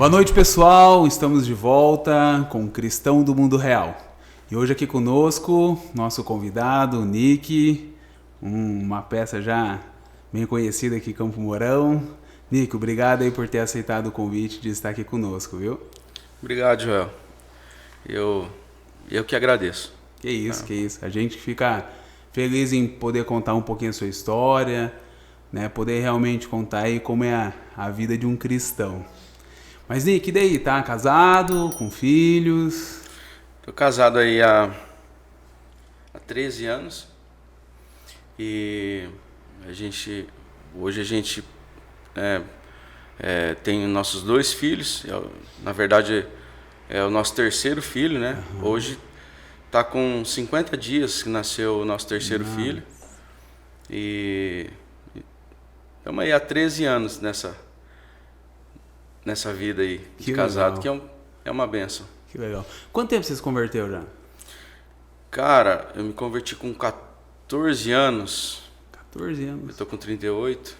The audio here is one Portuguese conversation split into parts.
Boa noite, pessoal. Estamos de volta com o Cristão do Mundo Real. E hoje aqui conosco, nosso convidado, o Nick, uma peça já bem conhecida aqui em Campo Mourão. Nick, obrigado aí por ter aceitado o convite de estar aqui conosco, viu? Obrigado, Joel. Eu que agradeço. Que isso. A gente fica feliz em poder contar um pouquinho a sua história, né? Poder realmente contar aí como é a vida de um cristão. Mas Nick, e daí? Tá casado, com filhos? Tô casado aí há 13 anos e hoje a gente tem nossos 2 filhos. Na verdade, é o nosso terceiro filho, né? Uhum. Hoje tá com 50 dias que nasceu o nosso terceiro filho. E estamos aí há 13 anos nessa vida aí de casado, legal. Que é uma benção. Que legal. Quanto tempo você se converteu já? Cara, eu me converti com 14 anos. 14 anos. Eu tô com 38.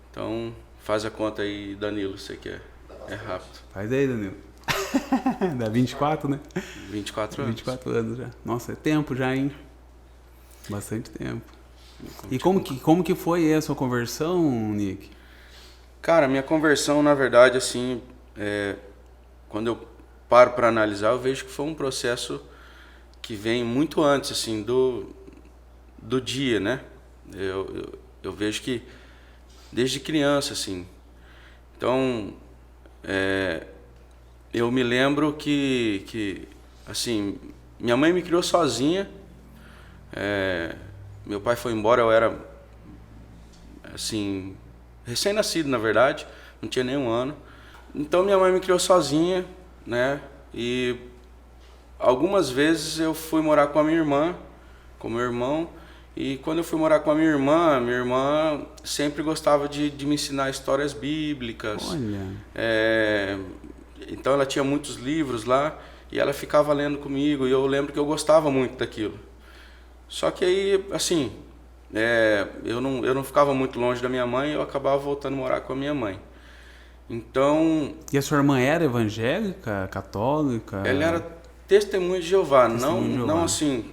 Então, faz a conta aí, Danilo, você que é rápido. Faz aí, Danilo. Dá 24, né? 24 anos. 24 anos já. Nossa, é tempo já, hein? Bastante tempo. E como que foi a sua conversão, Nick? Cara, minha conversão, na verdade, assim, quando eu paro para analisar, eu vejo que foi um processo que vem muito antes, assim, do dia, né? Eu vejo que desde criança, assim. Então, eu me lembro que assim, minha mãe me criou sozinha. Meu pai foi embora, eu era, assim, recém-nascido, na verdade, não tinha nem um ano. Então minha mãe me criou sozinha, né? E algumas vezes eu fui morar com a minha irmã, com meu irmão. E quando eu fui morar com a minha irmã sempre gostava de me ensinar histórias bíblicas. Olha. Então ela tinha muitos livros lá e ela ficava lendo comigo. E eu lembro que eu gostava muito daquilo. Só que aí, assim, eu não ficava muito longe da minha mãe, eu acabava voltando a morar com a minha mãe. Então... E a sua irmã era evangélica, católica? Ela era testemunha de Jeová, não assim,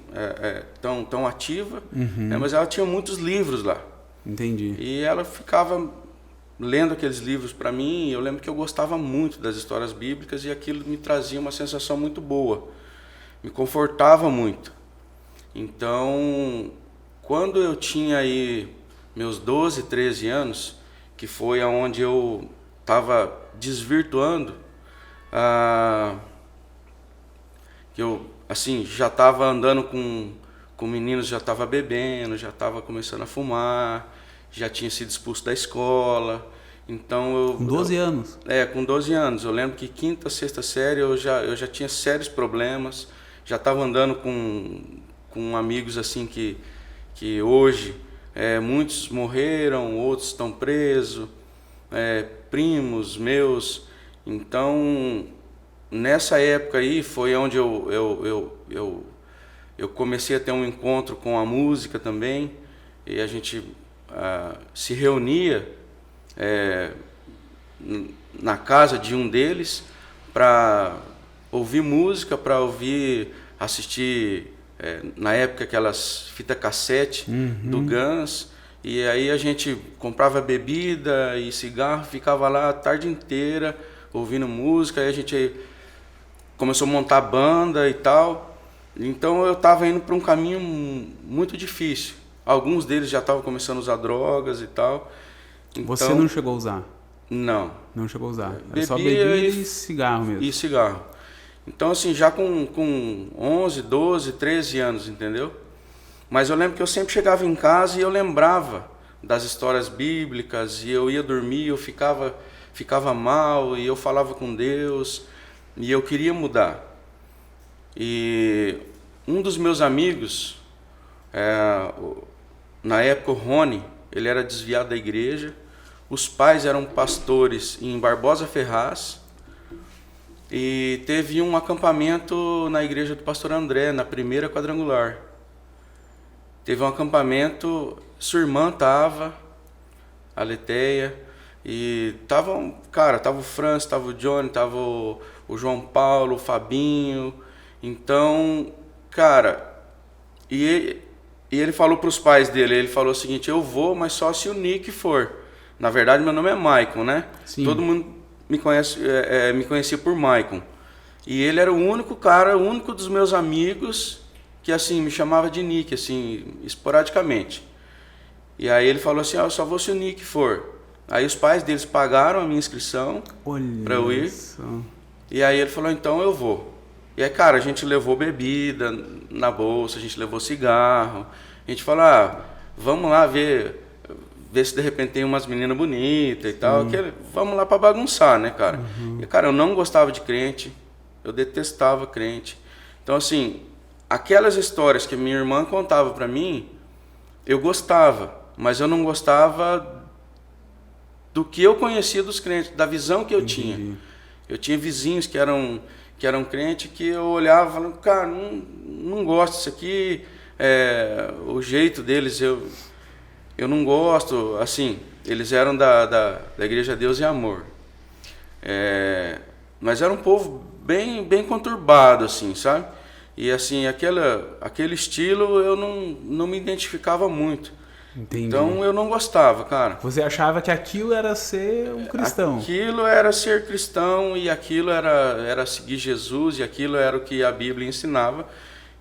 tão ativa, uhum. Mas ela tinha muitos livros lá. Entendi. E ela ficava lendo aqueles livros para mim, e eu lembro que eu gostava muito das histórias bíblicas e aquilo me trazia uma sensação muito boa, me confortava muito. Então, quando eu tinha aí meus 12, 13 anos, que foi aonde eu estava desvirtuando, que eu, assim, já estava andando com meninos, já estava bebendo, já estava começando a fumar, já tinha sido expulso da escola. Então com 12 anos? Com 12 anos. Eu lembro que quinta, sexta série eu já tinha sérios problemas, já estava andando com amigos assim que hoje muitos morreram, outros estão presos, primos meus. Então, nessa época aí foi onde eu comecei a ter um encontro com a música também, e a gente se reunia na casa de um deles para ouvir música, para assistir, na época, aquelas fitas cassete do Guns, e aí a gente comprava bebida e cigarro, ficava lá a tarde inteira ouvindo música, aí a gente começou a montar banda e tal. Então eu estava indo para um caminho muito difícil. Alguns deles já estavam começando a usar drogas e tal. Então, você não chegou a usar? Não. Não chegou a usar? Era só bebida e cigarro mesmo? E cigarro. Então, assim, já com 11, 12, 13 anos, entendeu? Mas eu lembro que eu sempre chegava em casa e eu lembrava das histórias bíblicas, e eu ia dormir, eu ficava mal, e eu falava com Deus, e eu queria mudar. E um dos meus amigos, na época o Rony, ele era desviado da igreja, os pais eram pastores em Barbosa Ferraz, e teve um acampamento na igreja do pastor André, na primeira quadrangular. Teve um acampamento, sua irmã estava, a Leteia, E tava o Franz, tava o Johnny, tava o João Paulo, o Fabinho. Então, cara, e ele falou pros pais dele, ele falou o seguinte: eu vou, mas só se o Nick for. Na verdade, meu nome é Maicon, né? Sim. Todo mundo me conhecia por Maicon. E ele era o único dos meus amigos que, assim, me chamava de Nick, assim, esporadicamente. E aí ele falou assim: eu só vou se o Nick for. Aí os pais deles pagaram a minha inscrição para eu ir. Isso. E aí ele falou: então eu vou. E aí, cara, a gente levou bebida na bolsa, a gente levou cigarro. A gente falou: vamos lá ver se de repente tem umas meninas bonitas e tal. Vamos lá para bagunçar, né, cara? E, cara, eu não gostava de crente, eu detestava crente. Então, assim, aquelas histórias que minha irmã contava para mim, eu gostava, mas eu não gostava do que eu conhecia dos crentes, da visão que eu tinha. Eu tinha vizinhos que eram crentes que eu olhava e falava: cara, não gosto disso aqui, o jeito deles eu não gosto. Assim, eles eram da Igreja Deus e Amor. Mas era um povo bem conturbado, assim, sabe? E assim, aquele estilo eu não me identificava muito. Entendi. Então eu não gostava, cara. Você achava que aquilo era ser um cristão? Aquilo era ser cristão, e aquilo era seguir Jesus, e aquilo era o que a Bíblia ensinava.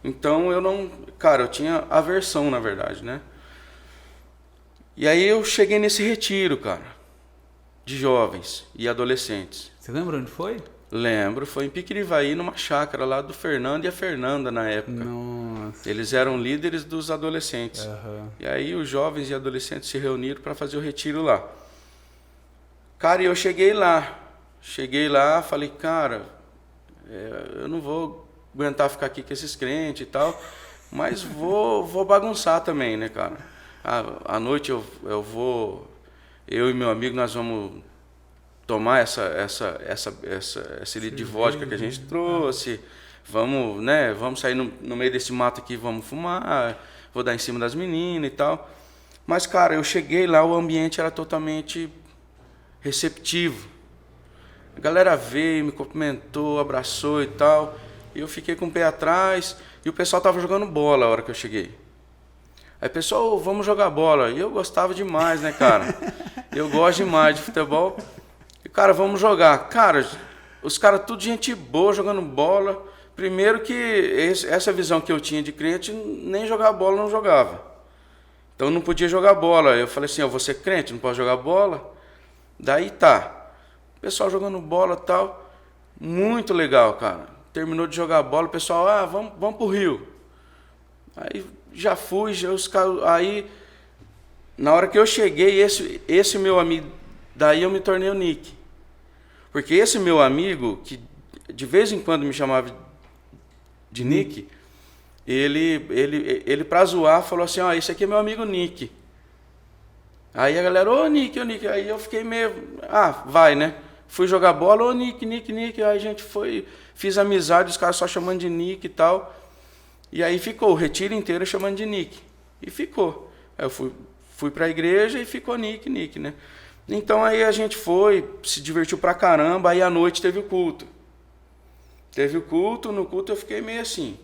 Então eu não... Cara, eu tinha aversão, na verdade, né? E aí eu cheguei nesse retiro, cara, de jovens e adolescentes. Você lembra onde foi? Lembro, foi em Piquirivaí, numa chácara lá do Fernando e a Fernanda na época. Nossa. Eles eram líderes dos adolescentes. E aí os jovens e adolescentes se reuniram para fazer o retiro lá. Cara, e eu cheguei lá, falei: cara, eu não vou aguentar ficar aqui com esses crentes e tal, mas vou bagunçar também, né, cara? À noite eu e meu amigo, nós vamos tomar esse litro de vodka que a gente trouxe, vamos sair no meio desse mato aqui, vamos fumar, vou dar em cima das meninas e tal. Mas, cara, eu cheguei lá, o ambiente era totalmente receptivo. A galera veio, me cumprimentou, abraçou e tal, e eu fiquei com o pé atrás, e o pessoal tava jogando bola a hora que eu cheguei. Aí, pessoal, vamos jogar bola. E eu gostava demais, né, cara? Eu gosto demais de futebol. E, cara, vamos jogar. Cara, os caras tudo gente boa jogando bola. Primeiro que essa visão que eu tinha de crente, nem jogar bola não jogava. Então eu não podia jogar bola. Eu falei assim: eu vou ser crente, não posso jogar bola? Daí tá. O pessoal jogando bola e tal. Muito legal, cara. Terminou de jogar bola, o pessoal: vamos pro Rio. Aí já fui, aí na hora que eu cheguei, esse meu amigo, daí eu me tornei o Nick. Porque esse meu amigo, que de vez em quando me chamava de Nick, ele pra zoar falou assim: esse aqui é meu amigo Nick. Aí a galera: ô Nick, aí eu fiquei meio, vai, né? Fui jogar bola: ô Nick, aí a gente fiz amizade, os caras só chamando de Nick e tal. E aí ficou o retiro inteiro chamando de Nick. E ficou. Aí eu fui pra igreja e ficou Nick, né? Então aí a gente se divertiu pra caramba. Aí à noite teve o culto. No culto eu fiquei meio assim.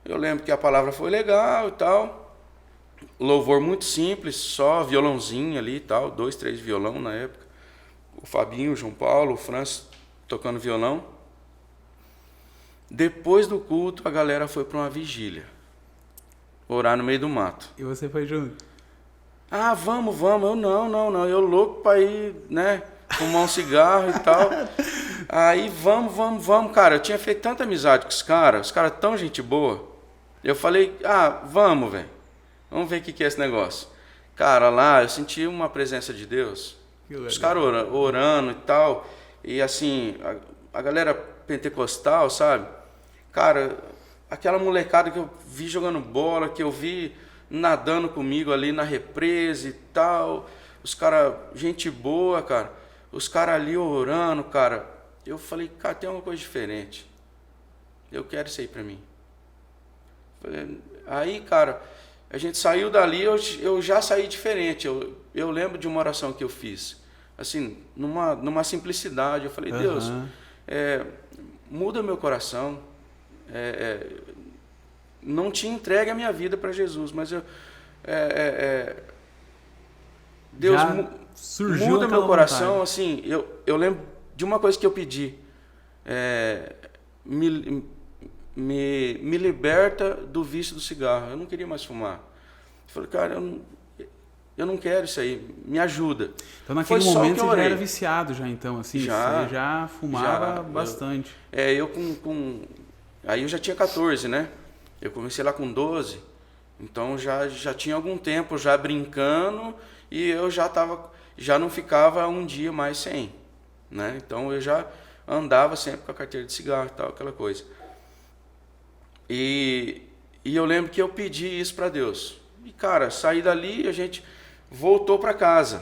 Eu lembro que a palavra foi legal e tal. Louvor muito simples, só violãozinho ali e tal. 2, 3 violão na época. O Fabinho, o João Paulo, o Franz tocando violão. Depois do culto, a galera foi para uma vigília. Orar no meio do mato. E você foi junto? Vamos. Eu não. Eu louco para ir, né, fumar um cigarro e tal. Aí, vamos. Cara, eu tinha feito tanta amizade com os caras tão gente boa. Eu falei: vamos, velho. Vamos ver o que é esse negócio. Cara, lá eu senti uma presença de Deus. Os caras orando e tal. E assim, a galera pentecostal, sabe? Cara, aquela molecada que eu vi jogando bola, que eu vi nadando comigo ali na represa e tal, os caras, gente boa, cara, os caras ali orando, cara, eu falei: cara, tem uma coisa diferente, eu quero isso aí pra mim. Aí, cara, a gente saiu dali, eu já saí diferente. Eu lembro de uma oração que eu fiz: assim, numa simplicidade. Eu falei, Deus, muda meu coração. Não tinha entregue a minha vida para Jesus, mas Deus muda meu coração. Vontade. Assim, eu lembro de uma coisa que eu pedi. Me liberta do vício do cigarro. Eu não queria mais fumar. Eu falei, cara, eu não quero isso aí. Me ajuda. Então naquele momento você já era viciado já, então, assim? Já, você já fumava bastante. Aí eu já tinha 14, né? Eu comecei lá com 12. Então já tinha algum tempo já brincando e eu já não ficava um dia mais sem, né? Então eu já andava sempre com a carteira de cigarro e tal, aquela coisa. E eu lembro que eu pedi isso para Deus. E, cara, saí dali e a gente voltou para casa.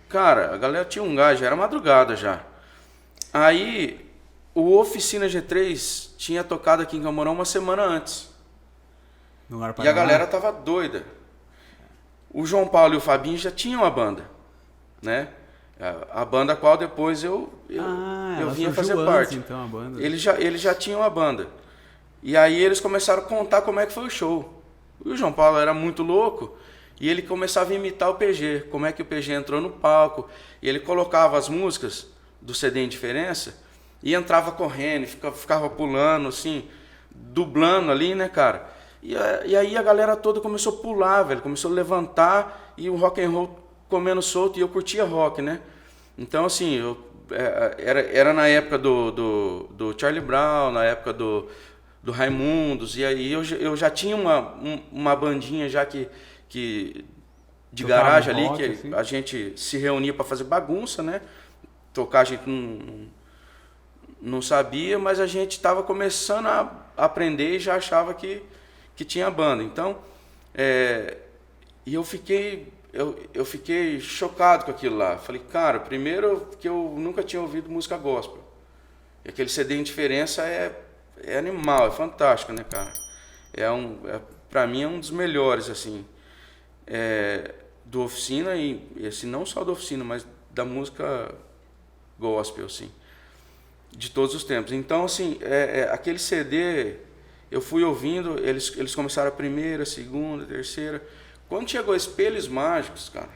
Cara, a galera tinha um gás, já era madrugada já. Aí, o Oficina G3 tinha tocado aqui em Camorão uma semana antes. E a galera tava doida. O João Paulo e o Fabinho já tinham a banda, né? A banda a qual depois eu vinha fazer parte. Então, a banda. Eles já tinham a banda. E aí eles começaram a contar como é que foi o show. E o João Paulo era muito louco e ele começava a imitar o PG, como é que o PG entrou no palco. E ele colocava as músicas do CD Indiferença e entrava correndo, ficava pulando, assim, dublando ali, né, cara? E aí a galera toda começou a pular, velho, começou a levantar e o rock and roll comendo solto e eu curtia rock, né? Então, assim, era na época do Charlie Brown, na época do Raimundos, e aí eu já tinha uma bandinha já que de garagem ali, que assim. A gente se reunia para fazer bagunça, né? Tocar a gente não sabia, mas a gente estava começando a aprender e já achava que tinha banda. Então, e eu fiquei chocado com aquilo lá. Falei, cara, primeiro que eu nunca tinha ouvido música gospel. E aquele CD Indiferença é animal, é fantástico, né, cara? Pra mim é um dos melhores, assim, do Oficina, e assim, não só do Oficina, mas da música gospel, assim, de todos os tempos. Então, assim, aquele CD, eu fui ouvindo, eles começaram a primeira, a segunda, a terceira. Quando chegou Espelhos Mágicos, cara,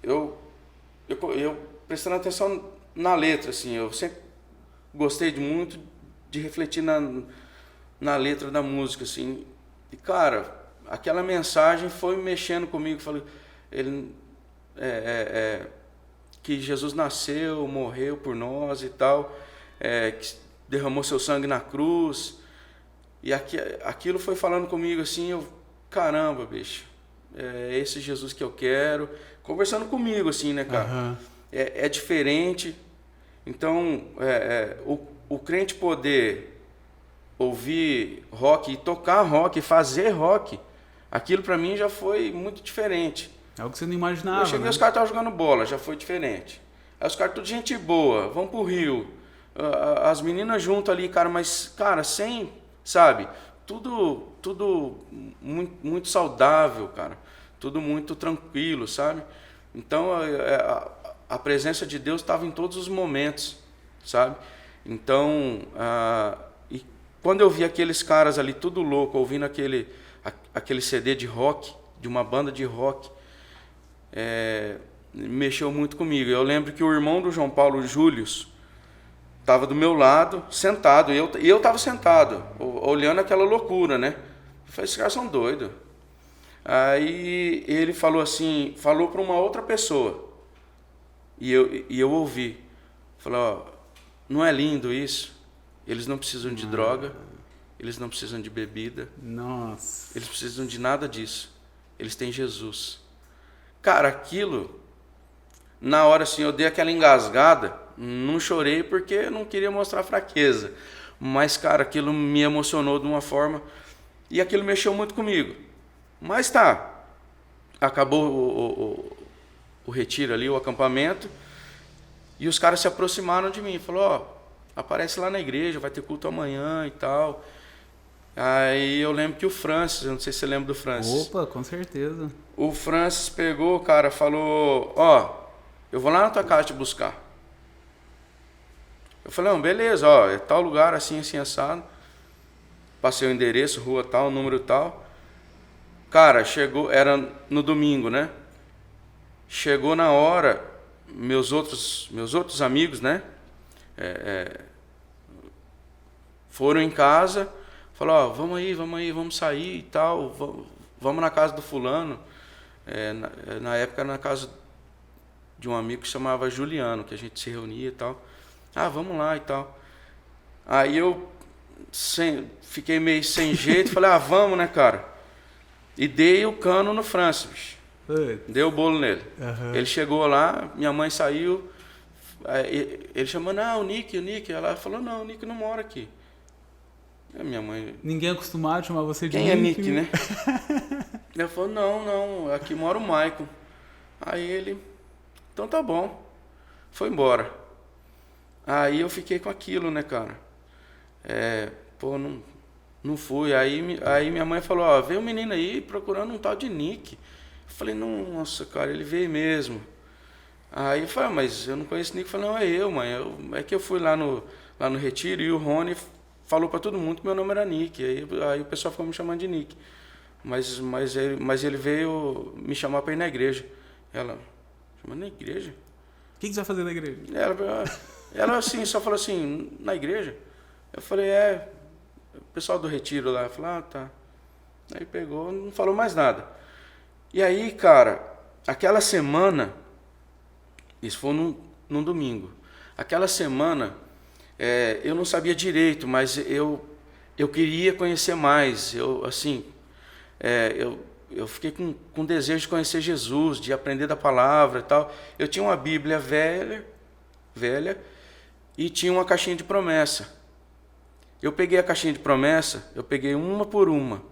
eu prestando atenção na letra, assim, eu sempre gostei muito de refletir na letra da música, assim. E, cara, aquela mensagem foi mexendo comigo. Falei, que Jesus nasceu, morreu por nós e tal, que derramou seu sangue na cruz. E aquilo foi falando comigo, assim, caramba, bicho, é esse Jesus que eu quero. Conversando comigo, assim, né, cara? Uhum. É diferente. Então, o crente poder ouvir rock e tocar rock, fazer rock, aquilo pra mim já foi muito diferente. É algo que você não imaginava. Eu cheguei, né? Os caras estavam jogando bola, já foi diferente. Aí os caras, tudo gente boa, vão pro Rio. As meninas junto ali, cara, mas, cara, sem, sabe? Tudo muito, muito saudável, cara. Tudo muito tranquilo, sabe? Então, a presença de Deus estava em todos os momentos, sabe? Então, e quando eu vi aqueles caras ali tudo louco, ouvindo aquele CD de rock, de uma banda de rock, mexeu muito comigo. Eu lembro que o irmão do João Paulo, Júlio, estava do meu lado, sentado, e eu estava sentado, olhando aquela loucura, né? Eu falei, esses caras são doidos. Aí ele falou para uma outra pessoa, e eu ouvi, falou, ó, não é lindo isso? Eles não precisam de droga, eles não precisam de bebida, nossa, eles precisam de nada disso, eles têm Jesus. Cara, aquilo, na hora assim, eu dei aquela engasgada, não chorei porque eu não queria mostrar fraqueza, mas, cara, aquilo me emocionou de uma forma, e aquilo mexeu muito comigo. Mas tá, acabou o retiro ali, o acampamento, e os caras se aproximaram de mim, falou, ó, aparece lá na igreja, vai ter culto amanhã e tal. Aí eu lembro que o Francis, eu não sei se você lembra do Francis. Opa, com certeza. O Francis pegou, cara, falou, ó, eu vou lá na tua casa te buscar. Eu falei, não, beleza, ó, é tal lugar, assim, assim, assado. Passei o endereço, rua tal, número tal. Cara, chegou, era no domingo, né? Chegou na hora, meus outros amigos, né? Foram em casa, falaram, ó, vamos aí, vamos sair e tal, vamos na casa do fulano. Na época, na casa de um amigo que chamava Juliano, que a gente se reunia e tal. Ah, vamos lá e tal. Aí eu fiquei meio sem jeito, falei, ah, vamos, né, cara? E dei o cano no Francis, bicho. Dei o bolo nele. Uhum. Ele chegou lá, minha mãe saiu, ele chamou, não, o Nick. Ela falou, não, o Nick não mora aqui. A minha mãe... Ninguém é acostumado a chamar você de Nick. Quem Nick, é Nick, né? Ela falou, não, aqui mora o Maicon. Aí ele, então tá bom. Foi embora. Aí eu fiquei com aquilo, né, cara? Não fui. Aí minha mãe falou, ó, veio um menino aí procurando um tal de Nick. Eu falei, nossa, cara, ele veio mesmo. Aí eu falei, mas eu não conheço Nick. Eu falei, não, é eu, mãe. É que eu fui lá no retiro e o Rony falou pra todo mundo que meu nome era Nick. Aí o pessoal ficou me chamando de Nick. Mas ele veio me chamar pra ir na igreja. Ela, chamando na igreja? O que você vai fazer na igreja? Ela assim, só falou assim, na igreja? Eu falei, o pessoal do retiro lá. Eu falei, ah, tá. Aí pegou, não falou mais nada. E aí, cara, aquela semana, isso foi num domingo. Aquela semana, eu não sabia direito, mas eu queria conhecer mais. Eu fiquei com desejo de conhecer Jesus, de aprender da palavra e tal. Eu tinha uma Bíblia velha, e tinha uma caixinha de promessa. Eu peguei a caixinha de promessa, eu peguei uma por uma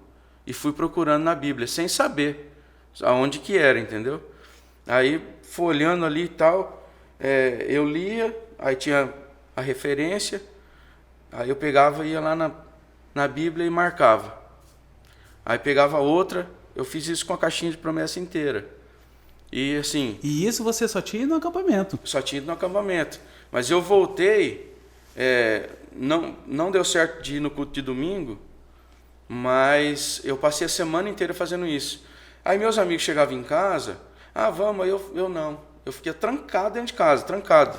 e fui procurando na Bíblia, sem saber aonde que era, entendeu? Aí, folhando ali e tal, eu lia, aí tinha a referência, aí eu pegava, ia lá na Bíblia e marcava. Aí pegava outra, eu fiz isso com a caixinha de promessa inteira. E assim... E isso você só tinha no acampamento? Só tinha no acampamento. Mas eu voltei, não deu certo de ir no culto de domingo, mas eu passei a semana inteira fazendo isso. Aí meus amigos chegavam em casa, vamos, eu não. Eu fiquei trancado dentro de casa, trancado.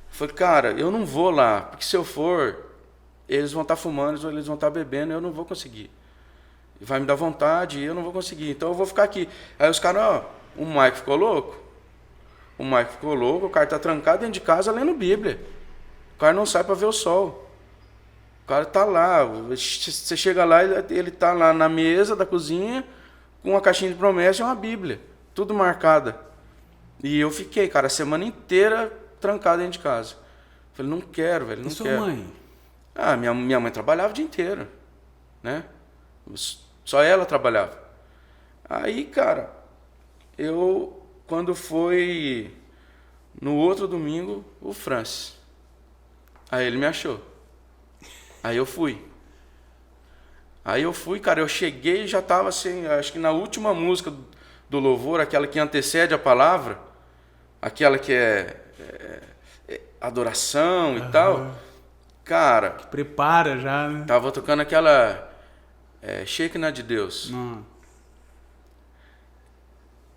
Falei, cara, eu não vou lá, porque se eu for, eles vão estar fumando, eles vão estar bebendo, eu não vou conseguir. Vai me dar vontade e eu não vou conseguir, então eu vou ficar aqui. Aí os caras, o Mike ficou louco. O cara tá trancado dentro de casa lendo Bíblia. O cara não sai para ver o sol. O cara tá lá, você chega lá, ele tá lá na mesa da cozinha, com uma caixinha de promessa e uma Bíblia, tudo marcada. E eu fiquei, cara, a semana inteira trancado dentro de casa. Falei, não quero, velho, não quero. E sua mãe? Minha mãe trabalhava o dia inteiro, né? Só ela trabalhava. Aí, cara, quando foi no outro domingo, o Francis. Aí ele me achou. Aí eu fui, cara, eu cheguei e já estava assim, acho que na última música do louvor, aquela que antecede a palavra, aquela que é adoração e tal, cara... Que prepara já, né? Tava tocando aquela Shekinah de Deus.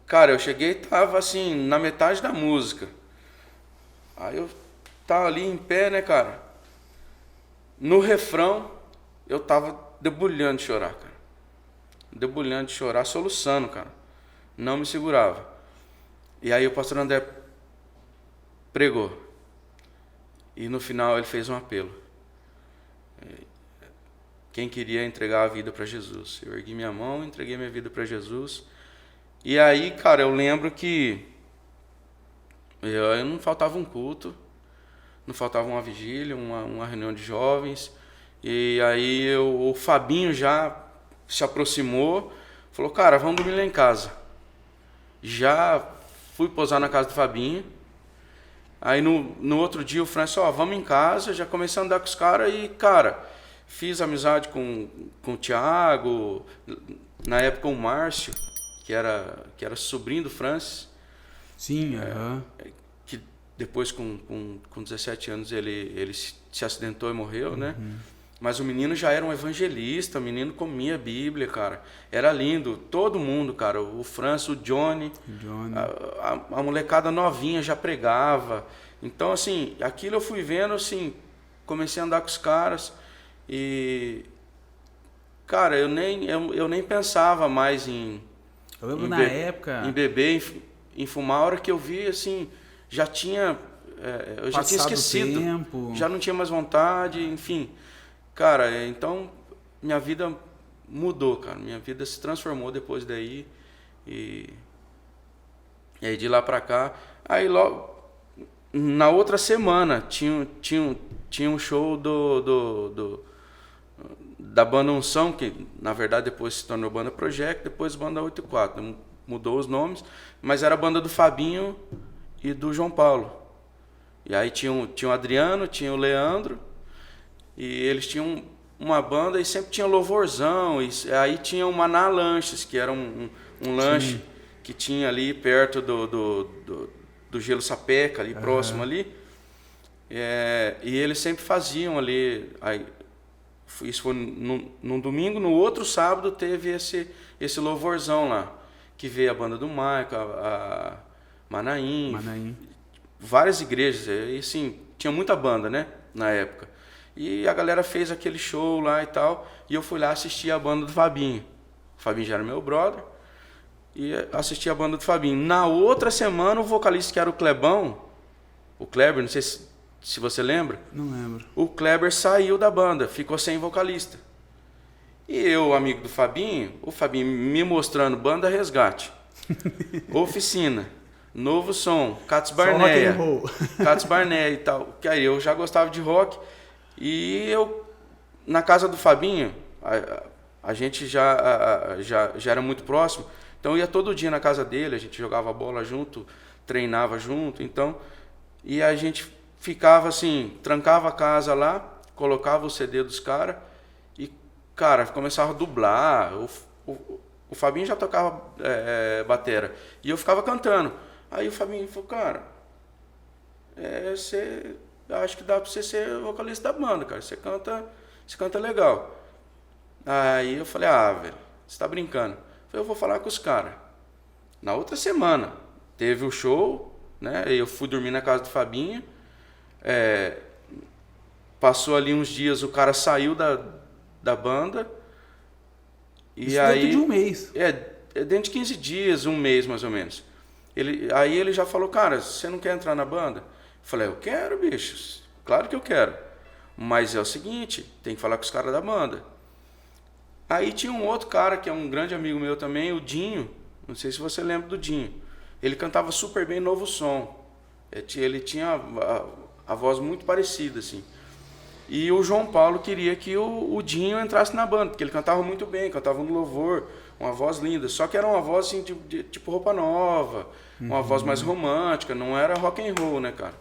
Cara, eu cheguei e tava assim, na metade da música. Aí eu tava ali em pé, né, cara? No refrão, eu tava debulhando de chorar, cara. Debulhando de chorar, soluçando, cara. Não me segurava. E aí o pastor André pregou. E no final ele fez um apelo. Quem queria entregar a vida para Jesus. Eu ergui minha mão, entreguei minha vida para Jesus. E aí, cara, eu lembro que eu não faltava um culto, não faltava uma vigília, uma reunião de jovens. E aí o Fabinho já se aproximou, falou, cara, vamos dormir lá em casa. Já fui posar na casa do Fabinho. Aí no outro dia o Francis, vamos em casa, já comecei a andar com os caras e, cara, fiz amizade com o Thiago, na época o Márcio, que era sobrinho do Francis. Sim, aham. Que depois, com 17 anos, ele se acidentou e morreu, né? Mas o menino já era um evangelista, o menino comia a Bíblia, cara. Era lindo. Todo mundo, cara. O Francis, o Johnny. A molecada novinha já pregava. Então, assim, aquilo eu fui vendo, assim, comecei a andar com os caras e... Cara, eu nem pensava mais Eu lembro na época... Em beber, em fumar. A hora que eu vi, assim, já tinha... eu já tinha esquecido. Tempo. Já não tinha mais vontade, enfim... Cara, então minha vida mudou, cara. Minha vida se transformou depois daí. E aí de lá pra cá. Aí logo, na outra semana, tinha um show da Banda Unção, que na verdade depois se tornou Banda Project, depois Banda 84. Mudou os nomes, mas era a banda do Fabinho e do João Paulo. E aí tinha o Adriano, tinha o Leandro. E eles tinham uma banda e sempre tinha louvorzão. E aí tinha o Maná Lanches, que era um lanche que tinha ali perto do Gelo Sapeca, ali próximo ali. E eles sempre faziam ali. Aí, isso foi num domingo, no outro sábado teve esse louvorzão lá. Que veio a banda do Maico, a Manaim. Várias igrejas. E assim, tinha muita banda, né? Na época. E a galera fez aquele show lá e tal. E eu fui lá assistir a banda do Fabinho. O Fabinho já era meu brother. E assisti a banda do Fabinho. Na outra semana, o vocalista que era o Clebão, o Kleber, não sei se você lembra. Não lembro. O Kleber saiu da banda, ficou sem vocalista. E eu, amigo do Fabinho, o Fabinho me mostrando Banda Resgate, Oficina, Novo Som, Cats Barneia. Cats Barneia e tal. Que aí eu já gostava de rock. E eu, na casa do Fabinho, a gente já era muito próximo, então eu ia todo dia na casa dele, a gente jogava bola junto, treinava junto, então, e a gente ficava assim, trancava a casa lá, colocava o CD dos caras e, cara, começava a dublar, o Fabinho já tocava batera, e eu ficava cantando. Aí o Fabinho falou, cara, acho que dá pra você ser vocalista da banda, cara. Você canta legal. Aí eu falei, velho, você tá brincando. Eu falei, eu vou falar com os caras. Na outra semana, teve o show, né? Eu fui dormir na casa do Fabinho. Passou ali uns dias, o cara saiu da banda. E isso aí, dentro de um mês. Dentro de 15 dias, um mês mais ou menos. Aí ele já falou, cara, você não quer entrar na banda? Falei, eu quero, bichos. Claro que eu quero. Mas é o seguinte, tem que falar com os caras da banda. Aí tinha um outro cara, que é um grande amigo meu também, o Dinho. Não sei se você lembra do Dinho. Ele cantava super bem Novo Som. Ele tinha a voz muito parecida, assim. E o João Paulo queria que o Dinho entrasse na banda, porque ele cantava muito bem, cantava no louvor, uma voz linda. Só que era uma voz assim, tipo Roupa Nova, uma voz mais romântica, não era rock and roll, né, cara?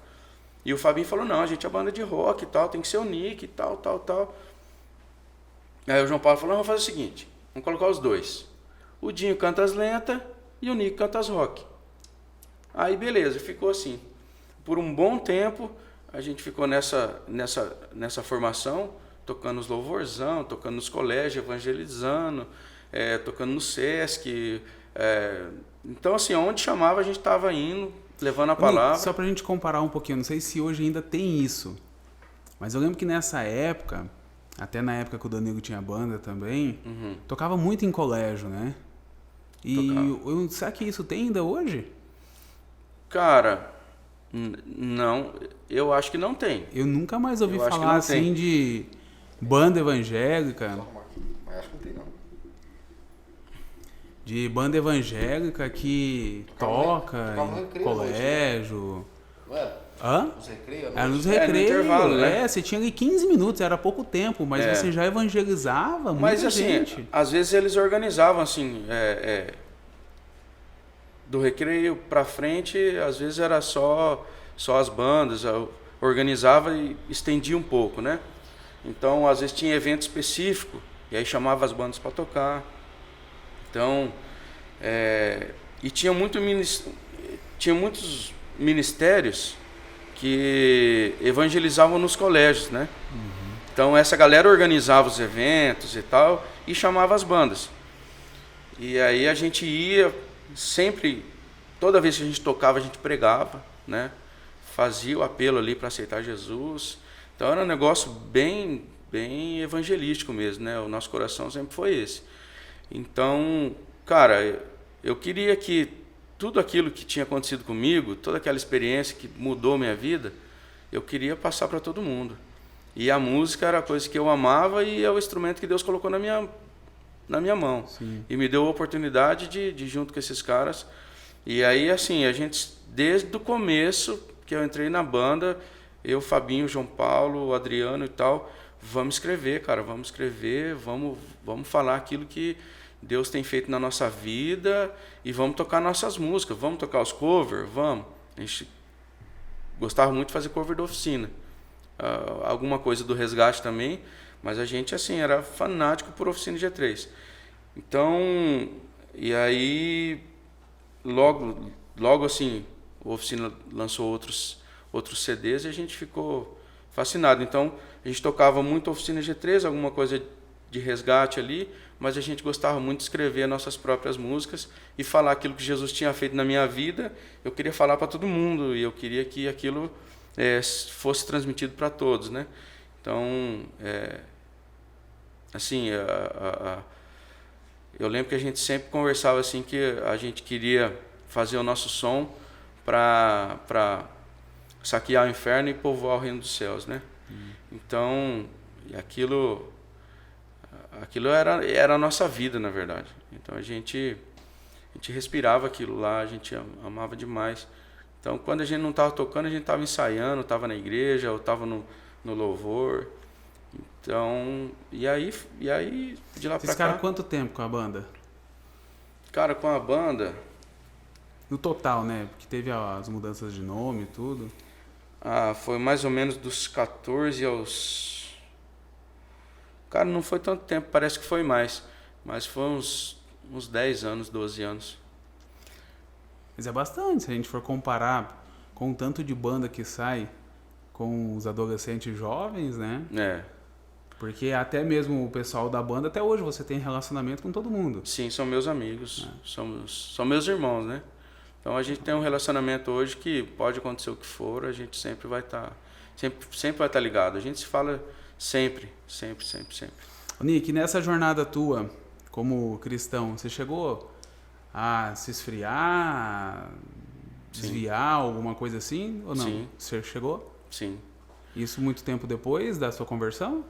E o Fabinho falou, não, a gente é banda de rock e tal, tem que ser o Nick e tal. Aí o João Paulo falou, vamos fazer o seguinte, vamos colocar os dois. O Dinho canta as lentas e o Nick canta as rock. Aí beleza, ficou assim. Por um bom tempo, a gente ficou nessa formação, tocando os louvorzão, tocando nos colégios, evangelizando, tocando no Sesc. Então, assim, onde chamava, a gente estava indo, levando a palavra. Só pra gente comparar um pouquinho, não sei se hoje ainda tem isso, mas eu lembro que nessa época, até na época que o Danilo tinha banda também, tocava muito em colégio, né? E será que isso tem ainda hoje? Cara, não, eu acho que não tem. Eu nunca mais ouvi falar assim de banda evangélica. Mas acho que não tem não. De banda evangélica que toca em colégio. Não era? Hã? Nos recreios? Era nos recreios. No intervalo, né? Você tinha ali 15 minutos, era pouco tempo, mas você já evangelizava muita gente. Assim, às vezes eles organizavam assim, do recreio pra frente, às vezes era só as bandas, eu organizava e estendia um pouco, né? Então, às vezes tinha evento específico, e aí chamava as bandas para tocar. Então, e tinha muito tinha muitos ministérios que evangelizavam nos colégios, né? Então essa galera organizava os eventos e tal e chamava as bandas. E aí a gente ia sempre, toda vez que a gente tocava, a gente pregava, né? Fazia o apelo ali para aceitar Jesus. Então era um negócio bem evangelístico mesmo, né? O nosso coração sempre foi esse. Então, cara, eu queria que tudo aquilo que tinha acontecido comigo, toda aquela experiência que mudou minha vida, eu queria passar para todo mundo. E a música era a coisa que eu amava e é o instrumento que Deus colocou na minha mão. Sim. E me deu a oportunidade de junto com esses caras. E aí, assim, a gente, desde o começo que eu entrei na banda, eu, Fabinho, João Paulo, Adriano e tal, vamos escrever, cara, vamos escrever, vamos falar aquilo que Deus tem feito na nossa vida e vamos tocar nossas músicas, vamos tocar os covers, vamos. A gente gostava muito de fazer cover da Oficina, alguma coisa do Resgate também, mas a gente, assim, era fanático por Oficina G3. Então, e aí, logo assim, a Oficina lançou outros CDs e a gente ficou fascinado. Então, a gente tocava muito Oficina G3, alguma coisa de Resgate ali, mas a gente gostava muito de escrever nossas próprias músicas e falar aquilo que Jesus tinha feito na minha vida. Eu queria falar para todo mundo e eu queria que aquilo fosse transmitido para todos, né? Então, assim, eu lembro que a gente sempre conversava assim que a gente queria fazer o nosso som para saquear o inferno e povoar o reino dos céus, né? Então, aquilo era a nossa vida, na verdade. Então a gente respirava aquilo lá, a gente amava demais. Então, quando a gente não estava tocando, a gente estava ensaiando, estava na igreja, ou estava no louvor. Então, e aí de lá para cá... Vocês ficaram quanto tempo com a banda? Cara, com a banda... No total, né? Porque teve as mudanças de nome e tudo. Foi mais ou menos dos 14 aos... Cara, não foi tanto tempo, parece que foi mais. Mas foi uns 10 anos, 12 anos. Mas é bastante, se a gente for comparar com o tanto de banda que sai com os adolescentes jovens, né? Porque até mesmo o pessoal da banda, até hoje você tem relacionamento com todo mundo. Sim, são meus amigos, são meus irmãos, né? Então a gente tem um relacionamento hoje que pode acontecer o que for, a gente sempre vai estar ligado. A gente se fala sempre. Ô, Nick, nessa jornada tua como cristão, você chegou a se esfriar, desviar, alguma coisa assim, ou não? Sim. Você chegou? Sim. Isso muito tempo depois da sua conversão?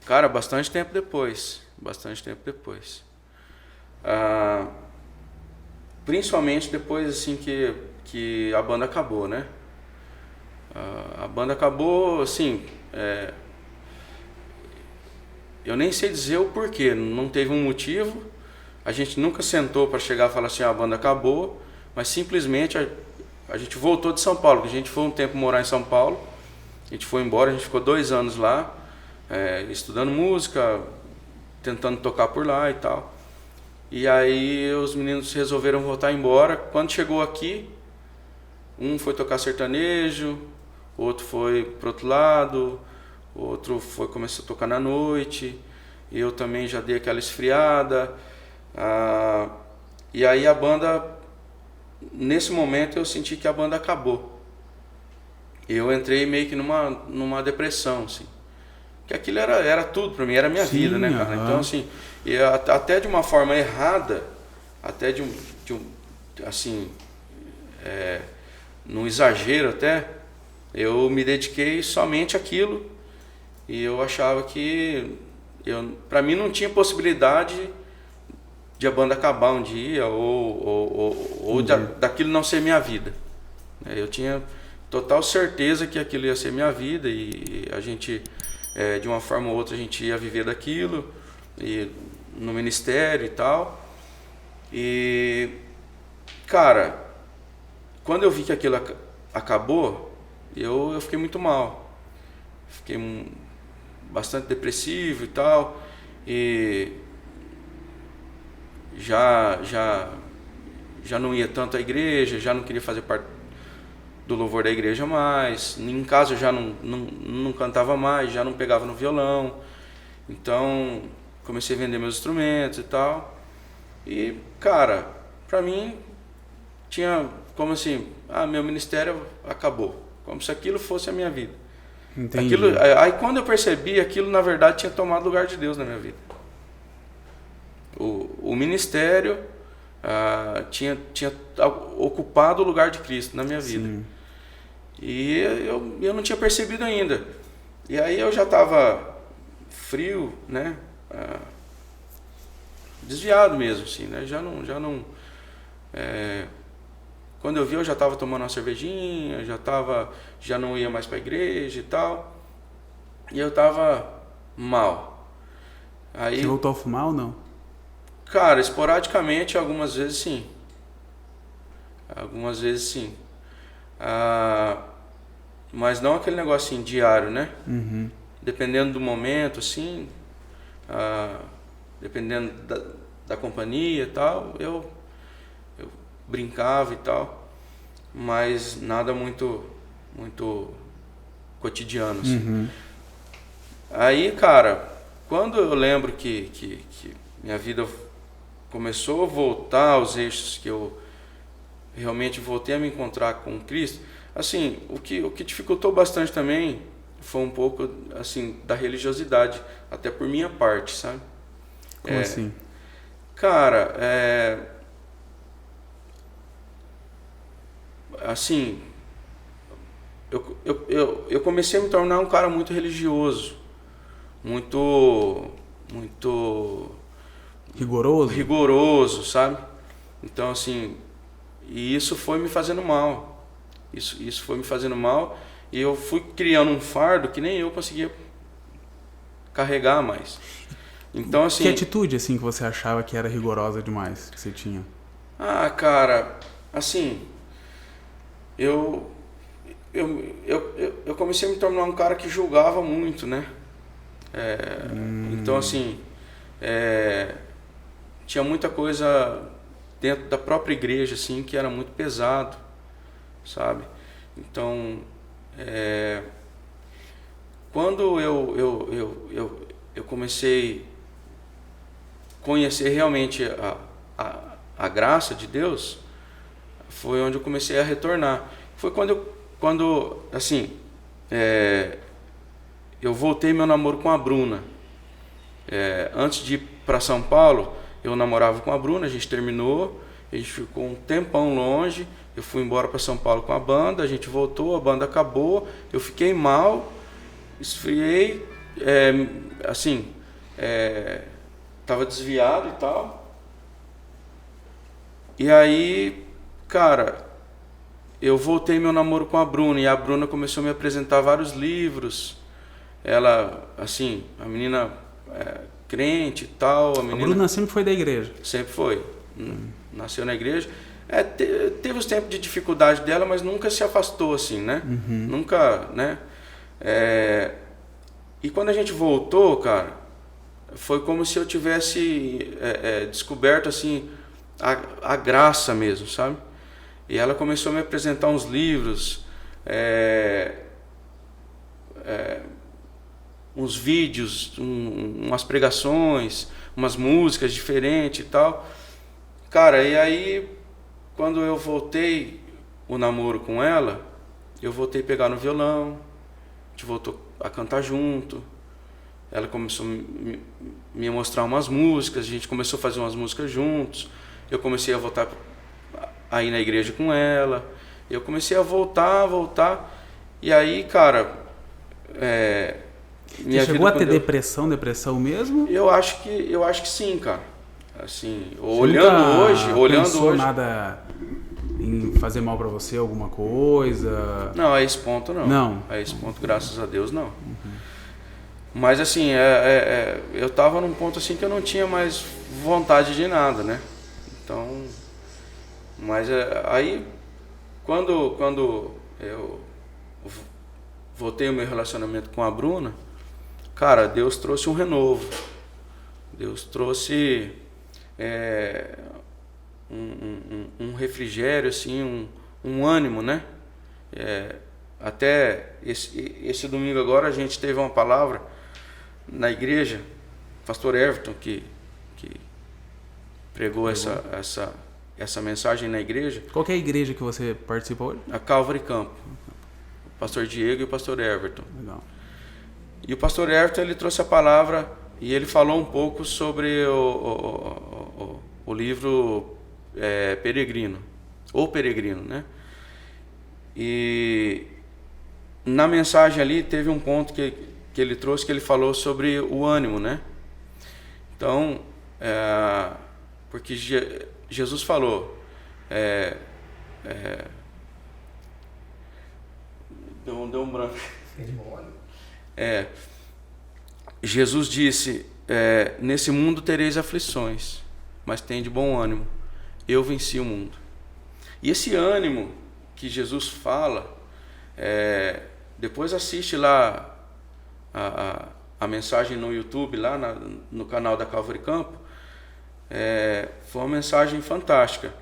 Cara, bastante tempo depois. Principalmente depois assim que a banda acabou, né? A banda acabou, assim, eu nem sei dizer o porquê, não teve um motivo. A gente nunca sentou para chegar e falar assim, a banda acabou, mas simplesmente a gente voltou de São Paulo, porque a gente foi um tempo morar em São Paulo, a gente foi embora, a gente ficou 2 anos lá, estudando música, tentando tocar por lá e tal. E aí os meninos resolveram voltar embora. Quando chegou aqui, um foi tocar sertanejo, outro foi pro outro lado, outro começou a tocar na noite, eu também já dei aquela esfriada. E aí a banda, nesse momento eu senti que a banda acabou. Eu entrei meio que numa depressão, assim. Que aquilo era tudo pra mim, era a minha vida, né, cara? Então, assim, até de uma forma errada, até assim, num exagero até, eu me dediquei somente àquilo e eu achava que pra mim não tinha possibilidade de a banda acabar um dia ou daquilo não ser minha vida. Eu tinha total certeza que aquilo ia ser minha vida e a gente, de uma forma ou outra, a gente ia viver daquilo, e no ministério e tal. E, cara, quando eu vi que aquilo acabou, eu fiquei muito mal. Fiquei bastante depressivo e tal. E já já não ia tanto à igreja, já não queria fazer parte do louvor da igreja mais. Em casa eu já não cantava mais, já não pegava no violão. Então comecei a vender meus instrumentos e tal. E, cara, pra mim tinha como assim, meu ministério acabou. Como se aquilo fosse a minha vida. Entendi. Aí quando eu percebi, aquilo na verdade tinha tomado lugar de Deus na minha vida. O ministério tinha ocupado o lugar de Cristo na minha vida. Sim. E eu não tinha percebido ainda. E aí eu já estava frio, né? Desviado mesmo, assim, né? Quando eu vi, eu já estava tomando uma cervejinha, já não ia mais para a igreja e tal. E eu estava mal. Aí, Você voltou a fumar ou não? cara, esporadicamente, algumas vezes sim. Algumas vezes sim. Mas não aquele negocinho diário, né? Uhum. Dependendo do momento, assim, dependendo da companhia e tal, eu brincava e tal, mas nada muito cotidiano, assim. Uhum. Aí, cara, quando eu lembro que minha vida começou a voltar aos eixos, que eu realmente voltei a me encontrar com Cristo, assim, o que dificultou bastante também foi um pouco, assim, da religiosidade, até por minha parte, sabe? Como assim? Cara, assim, eu comecei a me tornar um cara muito religioso, muito Rigoroso? sabe? Então, assim, e isso foi me fazendo mal. Isso foi me fazendo mal e eu fui criando um fardo que nem eu conseguia carregar mais. Então, assim, Que atitude, assim, que você achava que era rigorosa demais, que você tinha? cara, assim, eu comecei a me tornar um cara que julgava muito, né? Então, assim, tinha muita coisa dentro da própria igreja, assim, que era muito pesado, sabe? Então, quando eu comecei a conhecer realmente a graça de Deus, foi onde eu comecei a retornar. Foi quando assim, eu voltei meu namoro com a Bruna. Antes de ir para São Paulo, eu namorava com a Bruna, a gente terminou, a gente ficou um tempão longe, eu fui embora para São Paulo com a banda, a gente voltou, a banda acabou, eu fiquei mal, esfriei, assim, tava desviado e tal. E aí, cara, eu voltei meu namoro com a Bruna, e a Bruna começou a me apresentar vários livros. Ela, assim, a menina crente e tal. A Bruna sempre foi da igreja? Sempre foi. Nasceu na igreja. Teve os tempos de dificuldade dela, mas nunca se afastou, assim, né? Uhum. Nunca, né? E quando a gente voltou, cara, foi como se eu tivesse descoberto, assim, a graça mesmo, sabe? E ela começou a me apresentar uns livros, uns vídeos, umas pregações, umas músicas diferentes e tal. Cara, e aí, quando eu voltei o namoro com ela, eu voltei a pegar no violão, a gente voltou a cantar junto. Ela começou a me mostrar umas músicas, a gente começou a fazer umas músicas juntos. Eu comecei a voltar a ir na igreja com ela. Eu comecei a voltar. E aí, cara, Você chegou a ter depressão mesmo? Eu acho que sim, cara. Assim, Você olhando pensou hoje, nada em fazer mal pra você, alguma coisa? não, a esse ponto não. Não. A esse ponto, graças a Deus, não. Mas assim, eu tava num ponto assim que eu não tinha mais vontade de nada, né? Então, mas aí quando eu voltei o meu relacionamento com a Bruna, cara, Deus trouxe um renovo. Deus trouxe um refrigério, assim, um ânimo, né? Até esse domingo agora a gente teve uma palavra na igreja, pastor Everton, que pregou essa mensagem na igreja. Qual que é a igreja que você participa hoje? A Calvary Campo. O pastor Diego e o pastor Everton. Legal. E o pastor Everton, ele trouxe a palavra e ele falou um pouco sobre o livro Peregrino, ou Peregrino, né? E na mensagem ali teve um ponto que ele trouxe, que ele falou sobre o ânimo, né? Então, porque Jesus falou, deu um branco. Jesus disse, nesse mundo tereis aflições, mas tem de bom ânimo, eu venci o mundo. E esse ânimo que Jesus fala, depois assiste lá a mensagem no YouTube, lá no canal da Calvary Campo. Foi uma mensagem fantástica.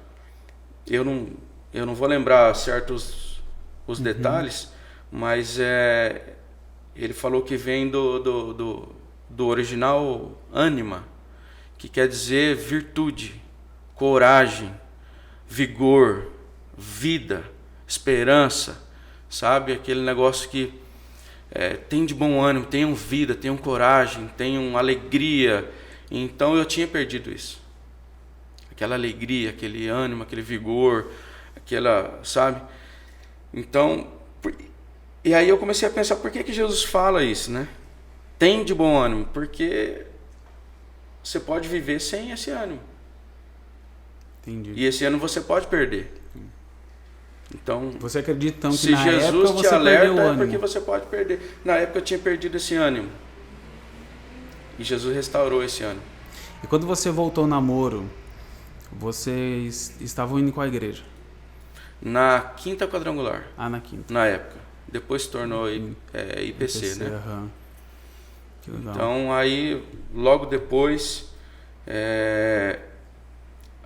Eu não vou lembrar certos os detalhes, mas ele falou que vem do original ânima, que quer dizer virtude, coragem, vigor, vida, esperança, sabe? Aquele negócio que tem de bom ânimo, tenham vida, tenham coragem, tenham alegria. Então eu tinha perdido isso. Aquela alegria, aquele ânimo, aquele vigor, aquela, sabe? Então, e aí eu comecei a pensar, por que Jesus fala isso, né? Tem de bom ânimo, porque você pode viver sem esse ânimo. Entendi. E esse ano você pode perder. Então, você acredita então que se na Jesus época te você alerta, perdeu o ânimo? porque você pode perder. Na época eu tinha perdido esse ânimo. E Jesus restaurou esse ânimo. E quando você voltou ao namoro, vocês estavam indo em qual igreja? Na Quinta Quadrangular. Na Quinta. Na época. Depois se tornou IPC, né? Uhum. Que legal. Então aí, logo depois,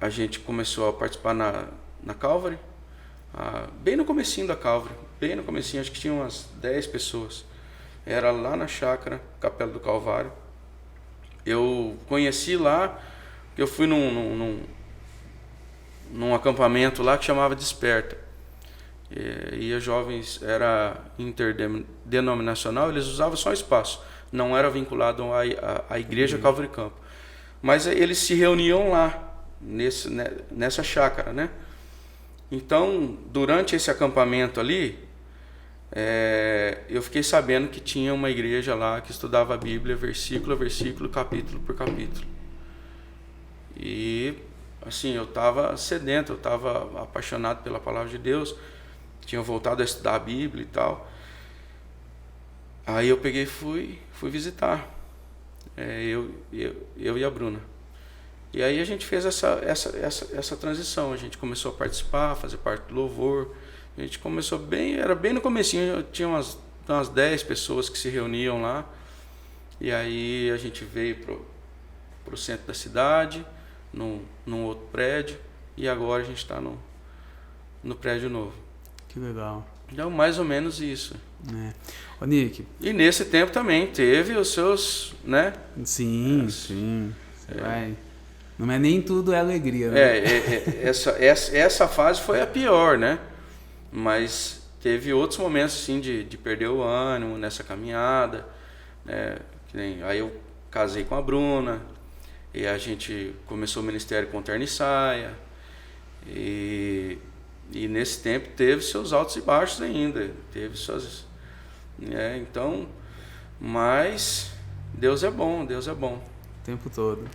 a gente começou a participar na Calvary. Bem no comecinho da Calvary. Bem no comecinho, acho que tinha umas 10 pessoas. Era lá na chácara, Capela do Calvário. Eu conheci lá, porque eu fui num acampamento lá que chamava Desperta. E os jovens, era interdenominacional, eles usavam só espaço, não era vinculado à igreja Calvary Campo. Mas eles se reuniam lá, nessa chácara, né? Então, durante esse acampamento ali, eu fiquei sabendo que tinha uma igreja lá que estudava a Bíblia versículo a versículo, capítulo por capítulo. E assim, eu estava sedento, eu estava apaixonado pela palavra de Deus, tinha voltado a estudar a Bíblia e tal. Aí eu peguei e fui visitar, eu e a Bruna. E aí a gente fez essa transição, a gente começou a participar, fazer parte do louvor. A gente começou era bem no comecinho, tinha umas 10 pessoas que se reuniam lá. E aí a gente veio pro centro da cidade, num outro prédio, e agora a gente está no prédio novo. Que legal. Então, mais ou menos isso. Ô, Nick. E nesse tempo também teve os seus, né? Sim. Você vai... Não é nem tudo alegria, né? Essa fase foi a pior, né? Mas teve outros momentos, assim, de perder o ânimo nessa caminhada, né? Aí eu casei com a Bruna, e a gente começou o ministério com terno e saia, e nesse tempo teve seus altos e baixos ainda, teve suas... então, mas Deus é bom, Deus é bom. O tempo todo.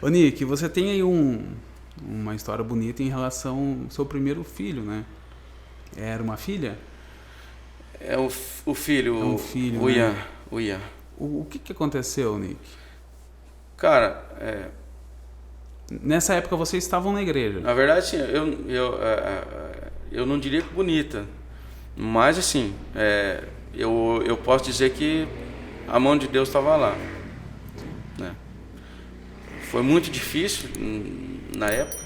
Ô Nick, você tem aí uma história bonita em relação ao seu primeiro filho, né? Era uma filha? O filho, um filho, o Ian. né? O Ian. O que aconteceu, Nick? Cara, nessa época vocês estavam na igreja. Na verdade, assim, eu não diria que bonita, mas assim, eu posso dizer que a mão de Deus estava lá. Né? Foi muito difícil na época,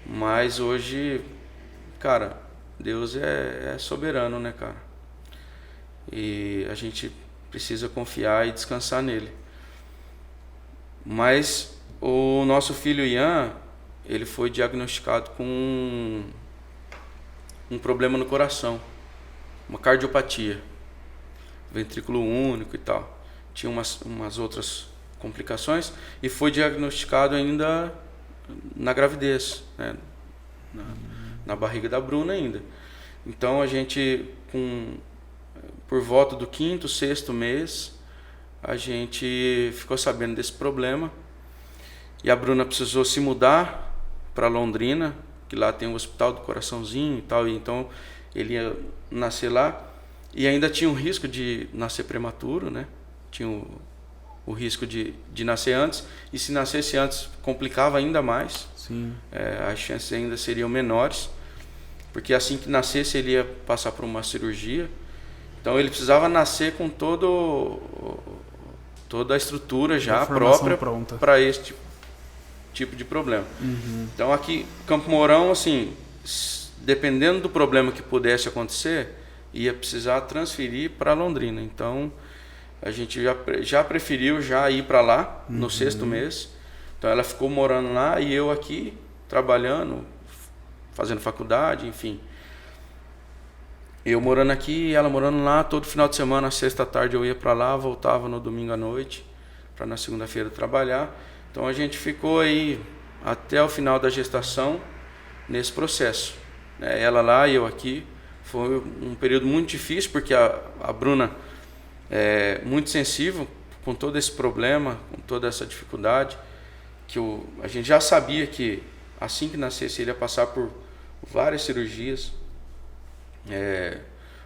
Mas hoje, cara, Deus é soberano, né, cara? E a gente precisa confiar e descansar nele. Mas o nosso filho Ian, ele foi diagnosticado com um problema no coração, uma cardiopatia, ventrículo único e tal. Tinha umas outras complicações e foi diagnosticado ainda na gravidez, né? Na barriga da Bruna ainda. Então a gente, por volta do 5º, 6º mês, a gente ficou sabendo desse problema e a Bruna precisou se mudar para Londrina, que lá tem o Hospital do Coraçãozinho e tal, e então ele ia nascer lá e ainda tinha um risco de nascer prematuro, né? Tinha o risco de nascer antes, e se nascesse antes complicava ainda mais. Sim. As chances ainda seriam menores, porque assim que nascesse ele ia passar por uma cirurgia, então ele precisava nascer com toda a estrutura já própria para esse tipo de problema. Então aqui Campo Mourão, assim, dependendo do problema que pudesse acontecer, ia precisar transferir para Londrina. Então a gente já preferiu já ir para lá no 6º mês. Então ela ficou morando lá e eu aqui trabalhando, fazendo faculdade, enfim. Eu morando aqui e ela morando lá. Todo final de semana, à sexta à tarde eu ia para lá, voltava no domingo à noite para na segunda-feira trabalhar. Então a gente ficou aí até o final da gestação nesse processo, né? Ela lá e eu aqui. Foi um período muito difícil, porque a Bruna é muito sensível com todo esse problema, com toda essa dificuldade, que a gente já sabia que assim que nascesse ele ia passar por várias cirurgias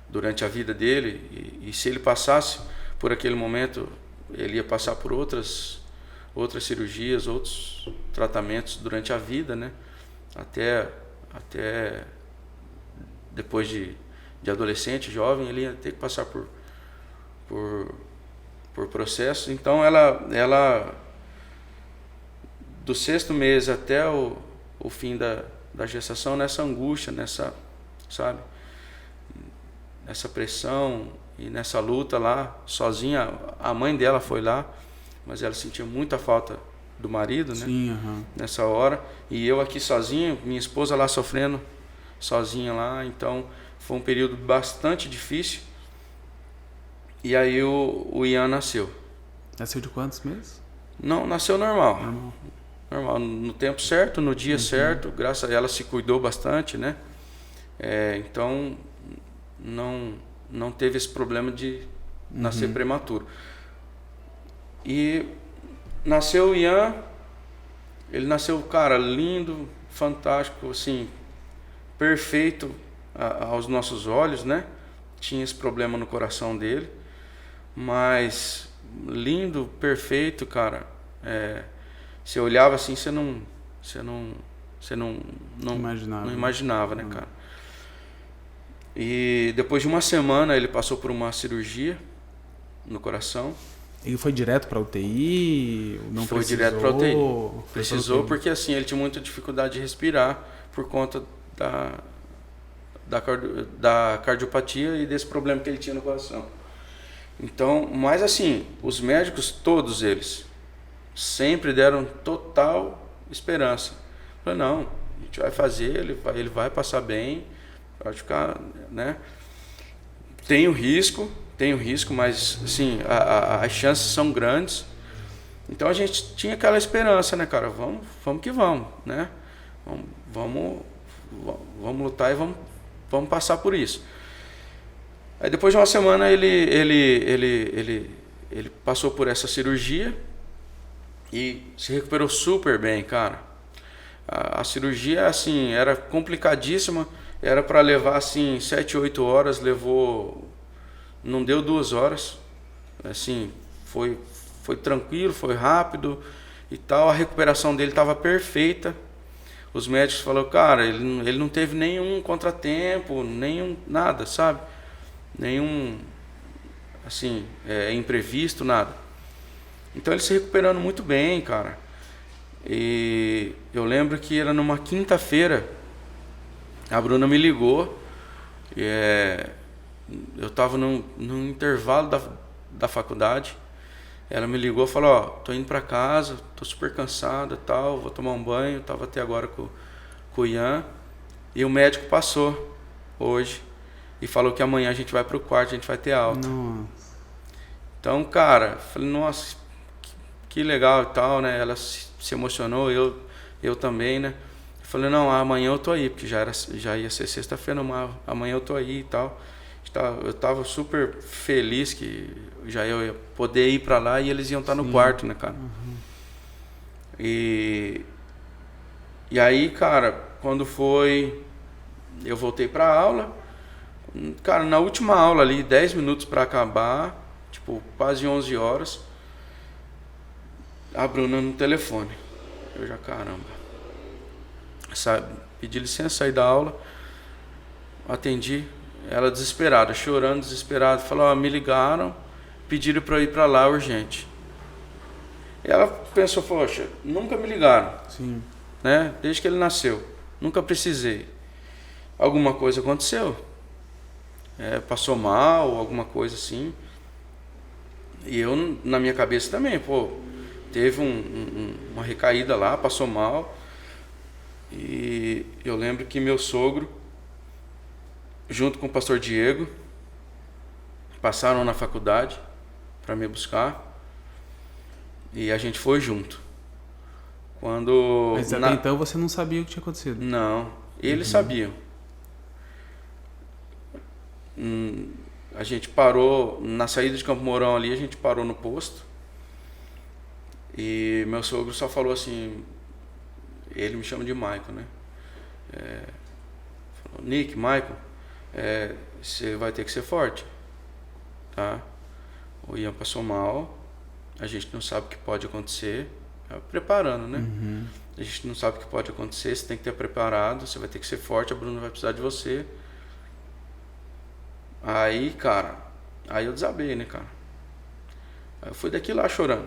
durante a vida dele, e se ele passasse por aquele momento, ele ia passar por outras cirurgias, outros tratamentos durante a vida, né? Até depois de adolescente, jovem, ele ia ter que passar por processos. Então ela do 6º mês até o fim da gestação, nessa angústia, sabe, nessa pressão e nessa luta lá, sozinha. A mãe dela foi lá, mas ela sentia muita falta do marido, né? Sim, nessa hora, e eu aqui sozinho, minha esposa lá sofrendo sozinha lá. Então foi um período bastante difícil. E aí o Ian nasceu. Nasceu de quantos meses? Não, nasceu normal, no tempo certo, no dia certo. Graças a ela se cuidou bastante, né? Então não teve esse problema de nascer prematuro. E nasceu o Ian. Ele nasceu, cara, lindo, fantástico, assim, perfeito aos nossos olhos, né? Tinha esse problema no coração dele, mas lindo, perfeito, cara. Você olhava assim, você não imaginava, né, cara? E depois de uma semana ele passou por uma cirurgia no coração. Ele foi direto para UTI? Não foi precisou? Direto para UTI. Precisou porque assim ele tinha muita dificuldade de respirar por conta da cardiopatia e desse problema que ele tinha no coração. Então, mas assim, os médicos, todos eles, sempre deram total esperança. Falei, não, a gente vai fazer, ele vai passar bem, pode ficar, né? Tem o risco, mas assim, as chances são grandes. Então a gente tinha aquela esperança, né, cara? Vamos que vamos, né? Vamos lutar e vamos passar por isso. Aí depois de uma semana ele passou por essa cirurgia e se recuperou super bem, cara. A cirurgia, assim, era complicadíssima, era para levar assim 7, 8 horas, não deu 2 horas, assim, foi tranquilo, foi rápido e tal. A recuperação dele estava perfeita. Os médicos falaram, cara, ele não teve nenhum contratempo, nada, sabe? Nenhum, assim, imprevisto, nada. Então ele se recuperando muito bem, cara. E eu lembro que era numa quinta-feira, a Bruna me ligou, eu estava num intervalo da faculdade, ela me ligou e falou, ó, tô indo para casa, tô super cansada, tal, vou tomar um banho, tava até agora com o Ian, e o médico passou hoje e falou que amanhã a gente vai pro quarto, a gente vai ter alta. Nossa. Então, cara, falei, nossa, que legal e tal, né? Ela se emocionou, eu também, né? Falei, não, amanhã eu tô aí, porque já ia ser sexta-feira, mas amanhã eu tô aí e tal. Eu tava super feliz que já eu ia poder ir pra lá e eles iam estar no quarto, né, cara? Uhum. E aí, cara, quando foi, eu voltei pra aula, cara, na última aula ali, 10 minutos pra acabar, tipo, quase 11 horas, a Bruna no telefone. Eu já, caramba. Pedi licença, saí da aula, atendi, ela desesperada, chorando, desesperada, falou, ó, me ligaram, pediram para eu ir para lá urgente. E ela pensou, poxa, nunca me ligaram, Sim. né? Desde que ele nasceu, nunca precisei. Alguma coisa aconteceu, passou mal, alguma coisa assim. E eu, na minha cabeça também, pô, teve uma recaída lá, passou mal. E eu lembro que meu sogro, junto com o pastor Diego, passaram na faculdade para me buscar e a gente foi junto. Mas até então você não sabia o que tinha acontecido? Não, eles sabiam. A gente parou, na saída de Campo Mourão ali, a gente parou no posto e meu sogro só falou assim, ele me chama de Michael, né? Falou, Nick, Michael, você vai ter que ser forte, tá? O Ian passou mal, a gente não sabe o que pode acontecer, preparando, né? Uhum. A gente não sabe o que pode acontecer, você tem que ter preparado, você vai ter que ser forte, a Bruna vai precisar de você. Aí, cara, aí eu desabei, né, cara? Aí eu fui daqui lá chorando,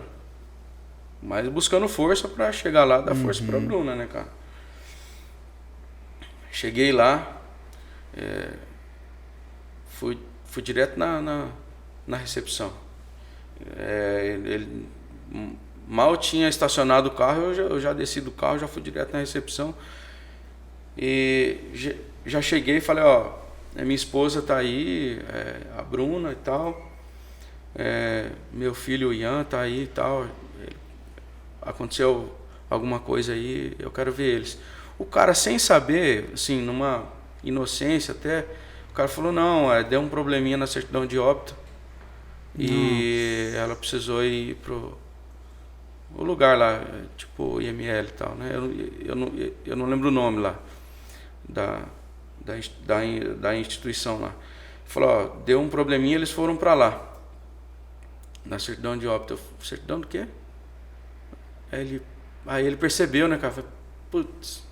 mas buscando força pra chegar lá, dar força pra Bruna, né, cara? Cheguei lá, fui direto na recepção. Ele mal tinha estacionado o carro, eu já desci do carro, já fui direto na recepção. E já cheguei e falei, ó, minha esposa tá aí, a Bruna e tal, meu filho o Ian tá aí e tal, aconteceu alguma coisa aí, eu quero ver eles. O cara, sem saber, assim, numa inocência até, o cara falou, não, deu um probleminha na certidão de óbito e ela precisou ir pro o lugar lá, tipo IML e tal, né? Eu não lembro o nome lá da instituição lá. Falou, ó, deu um probleminha, eles foram para lá na certidão de óbito. Certidão do quê? Aí ele percebeu, né, cara? Falei, putz.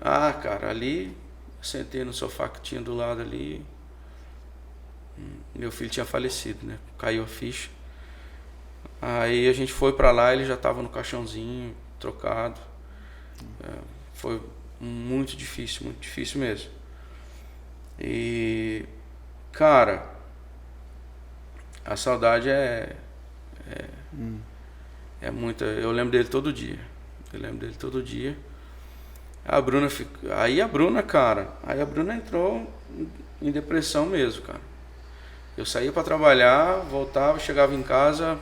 Ah, cara, ali sentei no sofá que tinha do lado ali. Meu filho tinha falecido, né? Caiu a ficha. Aí a gente foi pra lá, ele já tava no caixãozinho, trocado. Foi muito difícil mesmo. E, cara, a saudade é muita. Eu lembro dele todo dia. Aí a Bruna, cara, entrou em depressão mesmo, cara. Eu saía para trabalhar, voltava, chegava em casa,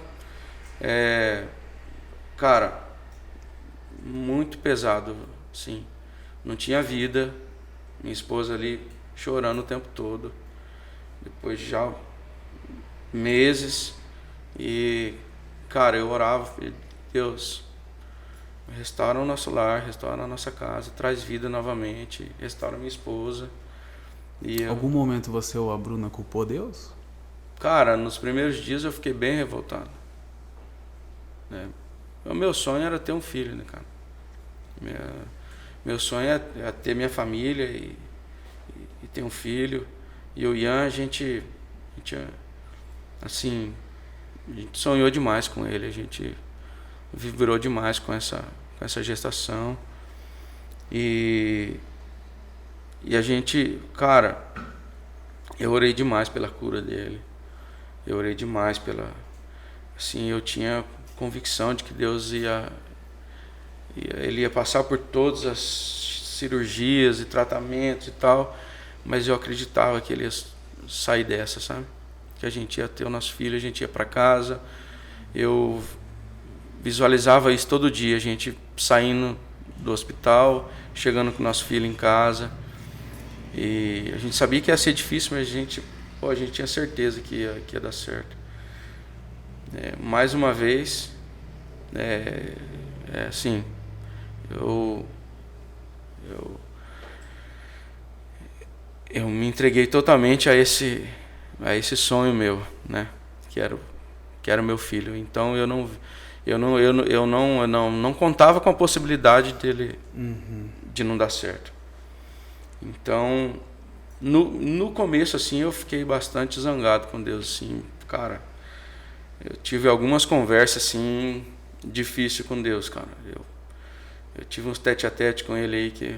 cara, muito pesado, sim. Não tinha vida. Minha esposa ali chorando o tempo todo. Depois de já meses. E, cara, eu orava, Deus, restaura o nosso lar, restaura a nossa casa, traz vida novamente, restaura minha esposa. E Algum momento você ou a Bruna culpou Deus? Cara, nos primeiros dias eu fiquei bem revoltado, né? O meu sonho era ter um filho, né, cara? Meu sonho é ter minha família e ter um filho. E o Ian, a gente assim, a gente sonhou demais com ele, a gente vibrou demais com essa com essa gestação. E a gente, cara, eu orei demais pela cura dele. Eu orei demais pela... Assim, eu tinha convicção de que Deus ele ia passar por todas as cirurgias e tratamentos e tal, mas eu acreditava que ele ia sair dessa, sabe? Que a gente ia ter o nosso filho, a gente ia para casa. Eu visualizava isso todo dia, a gente saindo do hospital, chegando com o nosso filho em casa. E a gente sabia que ia ser difícil, mas a gente tinha certeza que ia dar certo. Mais uma vez, assim, eu me entreguei totalmente a esse sonho meu, né? Que era o meu filho. Então eu não contava com a possibilidade dele de não dar certo. Então, no começo, assim, eu fiquei bastante zangado com Deus, assim, cara. Eu tive algumas conversas, assim, difíceis com Deus, cara. Eu tive uns tete-a-tete com ele aí que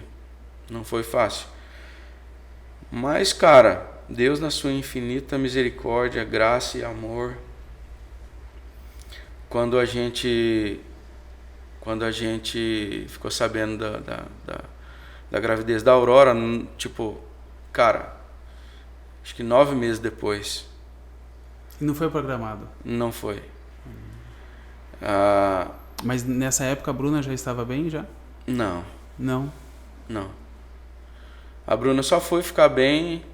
não foi fácil. Mas, cara, Deus, na sua infinita misericórdia, graça e amor, quando a gente ficou sabendo da gravidez da Aurora, tipo, cara, acho que 9 meses depois. E não foi programado? Não foi. Mas nessa época a Bruna já estava bem, já? Não. Não? Não. A Bruna só foi ficar bem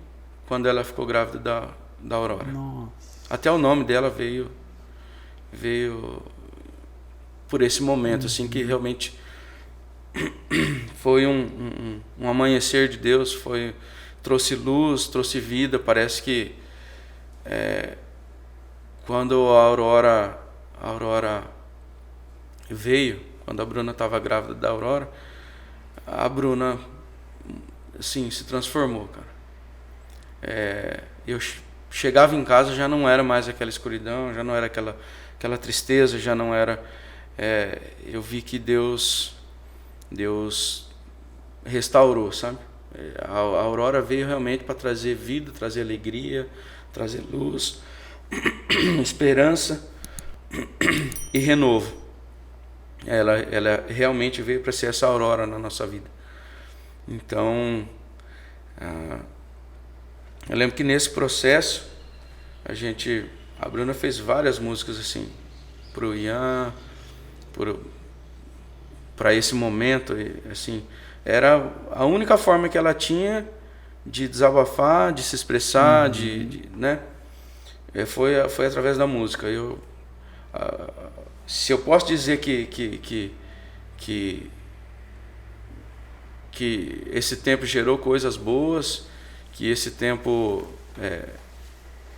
quando ela ficou grávida da Aurora. Nossa. Até o nome dela veio por esse momento, assim, que realmente foi um amanhecer de Deus, trouxe luz, trouxe vida. Parece que quando a Aurora veio, quando a Bruna estava grávida da Aurora, a Bruna, assim, se transformou, cara. Eu chegava em casa, já não era mais aquela escuridão, já não era aquela tristeza, já não era... eu vi que Deus restaurou, sabe? A Aurora veio realmente para trazer vida, trazer alegria, trazer luz, esperança e renovo. Ela realmente veio para ser essa aurora na nossa vida. Então, eu lembro que nesse processo a Bruna fez várias músicas assim pro Ian, para esse momento, assim, era a única forma que ela tinha de desabafar, de se expressar, né? Foi através da música. Se eu posso dizer que esse tempo gerou coisas boas, que esse tempo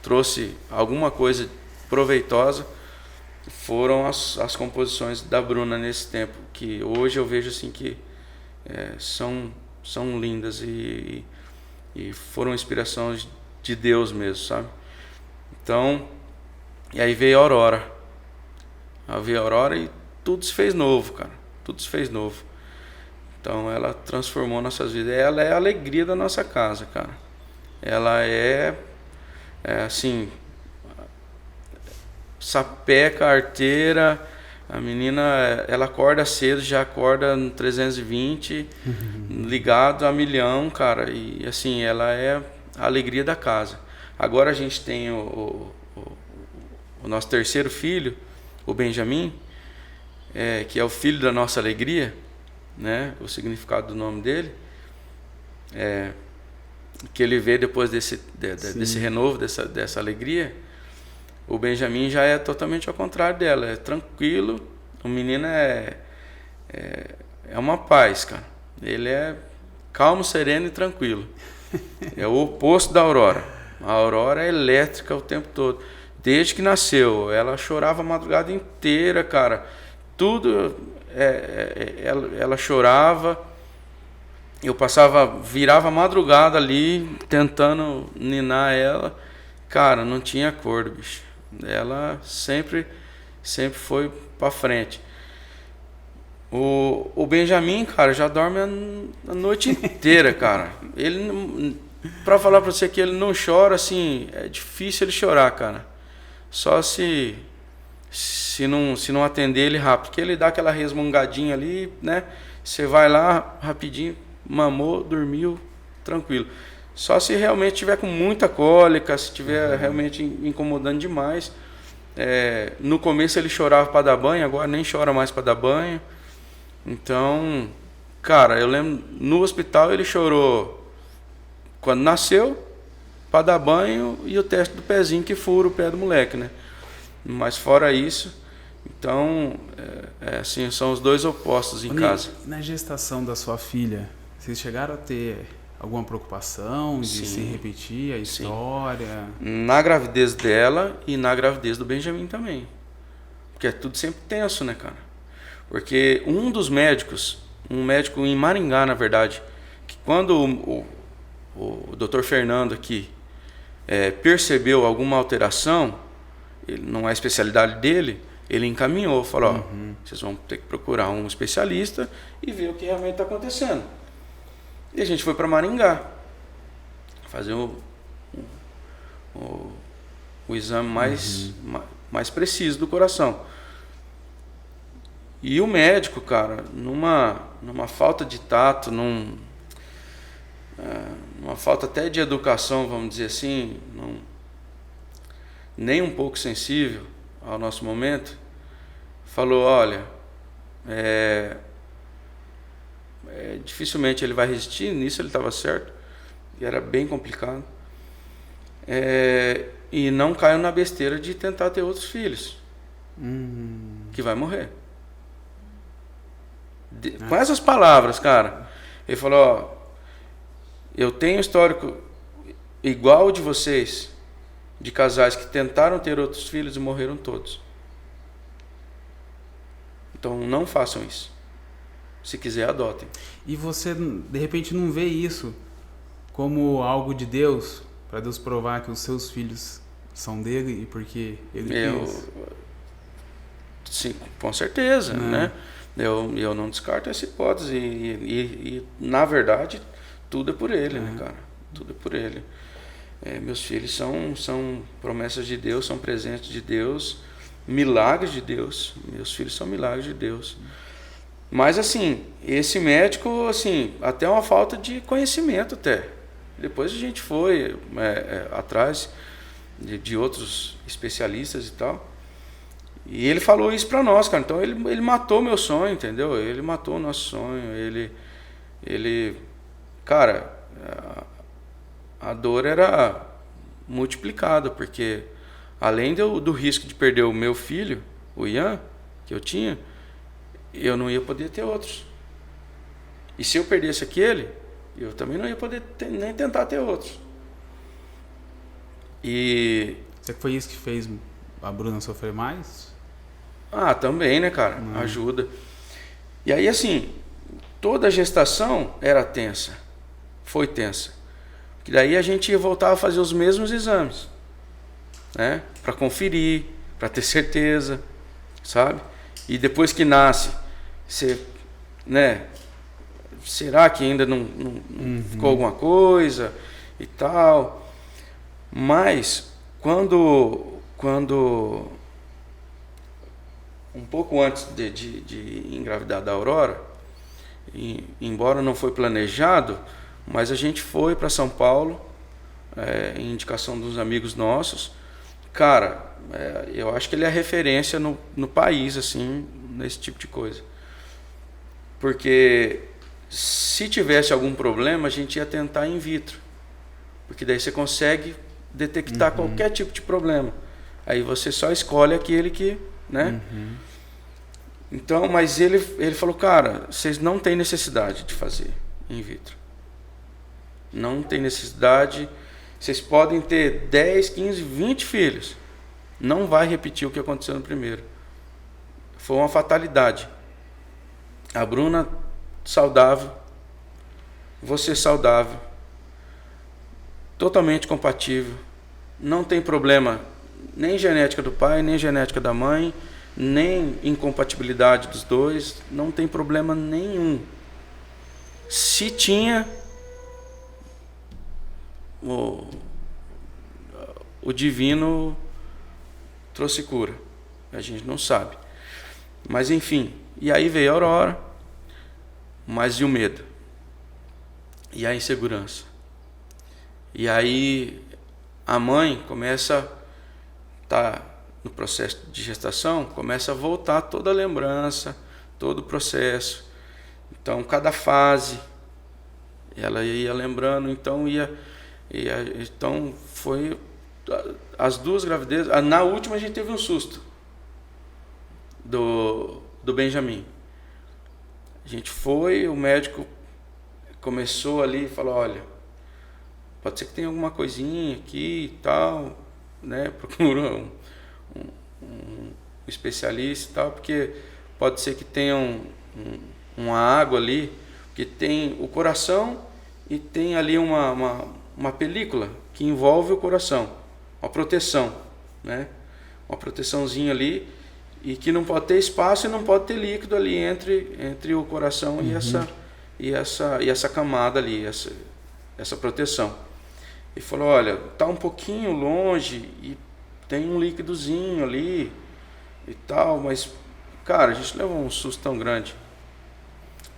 trouxe alguma coisa proveitosa, foram as composições da Bruna nesse tempo, que hoje eu vejo assim que são lindas e foram inspirações de Deus mesmo, sabe? Então, e aí veio a Aurora. Veio a Aurora e tudo se fez novo, cara. Tudo se fez novo. Então ela transformou nossas vidas. Ela é a alegria da nossa casa, cara. Ela assim, sapeca, arteira. A menina, ela acorda cedo, já acorda no 320, ligado a milhão, cara. E assim, ela é a alegria da casa. Agora a gente tem o nosso terceiro filho, o Benjamin, que é o filho da nossa alegria, né? O significado do nome dele, que ele veio depois desse renovo, dessa alegria. O Benjamin já é totalmente ao contrário dela, é tranquilo. O menino é uma paz, cara. Ele é calmo, sereno e tranquilo. É o oposto da Aurora. A Aurora é elétrica o tempo todo. Desde que nasceu, ela chorava a madrugada inteira, cara. Tudo, ela chorava. Eu virava a madrugada ali, tentando ninar ela. Cara, não tinha acordo, bicho. Ela sempre foi pra frente. O Benjamin, cara, já dorme a noite inteira, cara. Ele, pra falar pra você que ele não chora, assim, é difícil ele chorar, cara. Só se não atender ele rápido, porque ele dá aquela resmungadinha ali, né? Você vai lá rapidinho, mamou, dormiu, tranquilo. Só se realmente tiver com muita cólica, se tiver realmente incomodando demais. No começo ele chorava para dar banho, agora nem chora mais para dar banho. Então, cara, eu lembro, no hospital ele chorou quando nasceu, para dar banho e o teste do pezinho que fura o pé do moleque, né? Mas fora isso, então, assim, são os dois opostos em casa. Na gestação da sua filha, vocês chegaram a ter alguma preocupação de se repetir a história? Na gravidez dela e na gravidez do Benjamin também. Porque é tudo sempre tenso, né, cara? Porque um dos médicos, um médico em Maringá, na verdade, que quando o Dr. Fernando aqui percebeu alguma alteração, ele, não é a especialidade dele, ele encaminhou, falou, vocês vão ter que procurar um especialista e ver o que realmente está acontecendo. E a gente foi para Maringá fazer o exame mais preciso do coração. E o médico, cara, numa falta de tato, numa falta até de educação, vamos dizer assim, nem um pouco sensível ao nosso momento, falou, olha, dificilmente ele vai resistir, nisso ele estava certo, e era bem complicado, e não caiu na besteira de tentar ter outros filhos, que vai morrer. Com essas palavras, cara, ele falou, ó, eu tenho histórico igual ao de vocês, de casais que tentaram ter outros filhos e morreram todos. Então não façam isso. Se quiser, adotem. E você, de repente, não vê isso como algo de Deus, para Deus provar que os seus filhos são dele e porque ele quis? Sim, com certeza, né? Eu não descarto essa hipótese e na verdade, tudo é por ele, né, cara? Tudo é por ele. Meus filhos são promessas de Deus, são presentes de Deus, milagres de Deus. Meus filhos são milagres de Deus. Mas, assim, esse médico, assim, até uma falta de conhecimento até. Depois a gente foi atrás de outros especialistas e tal. E ele falou isso pra nós, cara. Então ele matou meu sonho, entendeu? Ele matou o nosso sonho. Ele cara, a dor era multiplicada, porque além do risco de perder o meu filho, o Ian, que eu tinha, eu não ia poder ter outros. E se eu perdesse aquele, eu também não ia poder nem tentar ter outros. E... Será que foi isso que fez a Bruna sofrer mais? Também, né, cara? Ajuda. E aí, assim, toda a gestação era tensa. Foi tensa. Porque daí a gente ia voltar a fazer os mesmos exames, né? Para conferir, para ter certeza, sabe? E depois que nasce, você, né? Será que ainda não ficou alguma coisa e tal? Mas quando um pouco antes de engravidar da Aurora, embora não foi planejado, mas a gente foi para São Paulo, em indicação dos amigos nossos. Cara, eu acho que ele é referência no país, assim, nesse tipo de coisa. Porque se tivesse algum problema, a gente ia tentar in vitro. Porque daí você consegue detectar qualquer tipo de problema. Aí você só escolhe aquele que, né? Então, mas ele falou, cara, vocês não têm necessidade de fazer in vitro. Não tem necessidade. Vocês podem ter 10, 15, 20 filhos. Não vai repetir o que aconteceu no primeiro. Foi uma fatalidade. A Bruna saudável, você saudável, totalmente compatível, não tem problema nem genética do pai, nem genética da mãe, nem incompatibilidade dos dois, não tem problema nenhum. Se tinha, o divino trouxe cura. A gente não sabe. Mas enfim, e aí veio a Aurora, mas e o medo? E a insegurança? E aí a mãe começa tá no processo de gestação, começa a voltar toda a lembrança, todo o processo. Então, cada fase, ela ia lembrando, então então foi as duas gravidezes. Na última a gente teve um susto do Benjamin. A gente foi, o médico começou ali e falou, olha, pode ser que tenha alguma coisinha aqui e tal, né? Procura um especialista e tal, porque pode ser que tenha uma água ali, que tem o coração e tem ali uma película que envolve o coração, uma proteção, né? Uma proteçãozinha ali, e que não pode ter espaço e não pode ter líquido ali entre o coração e essa camada ali, essa proteção. E falou, olha, tá um pouquinho longe e tem um líquidozinho ali e tal, mas, cara, a gente levou um susto tão grande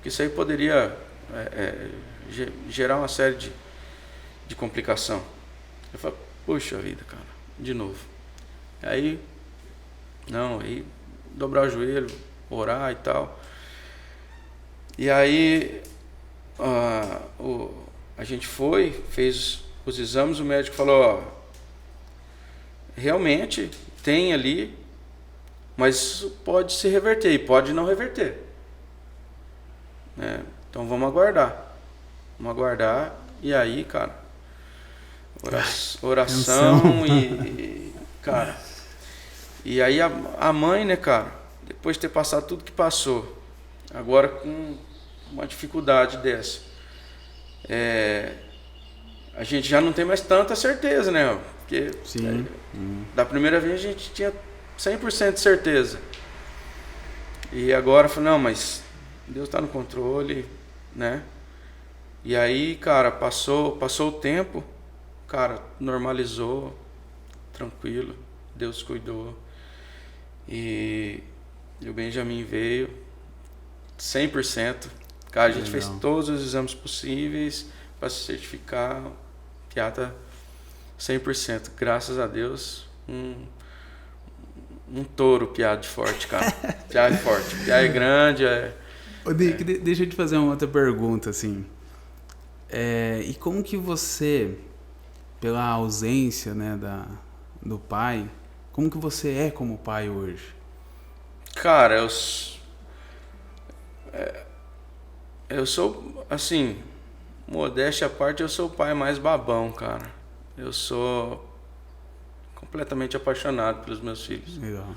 que isso aí poderia gerar uma série de complicação. Eu falei, puxa vida, cara, de novo. Aí dobrar o joelho, orar e tal. E aí a gente fez os exames, o médico falou, ó, realmente tem ali, mas isso pode se reverter e pode não reverter. Então vamos aguardar. E aí, cara, oração e cara, e aí a mãe, né, cara, depois de ter passado tudo que passou, agora com uma dificuldade dessa, a gente já não tem mais tanta certeza, né? Porque da primeira vez a gente tinha 100% de certeza. E agora eu falei, não, mas Deus está no controle, né? E aí, cara, passou o tempo, cara, normalizou, tranquilo, Deus cuidou. E o Benjamin veio 100%. Cara, a gente fez todos os exames possíveis para se certificar. Piada 100%. Graças a Deus, um touro piada forte, cara. Piada forte. Piada grande. Ô, Nick, deixa eu te fazer uma outra pergunta, assim. E como que você, pela ausência, né, do pai, como que você é como pai hoje? Cara, eu sou, assim, modéstia à parte, eu sou o pai mais babão, cara. Eu sou completamente apaixonado pelos meus filhos. Legal.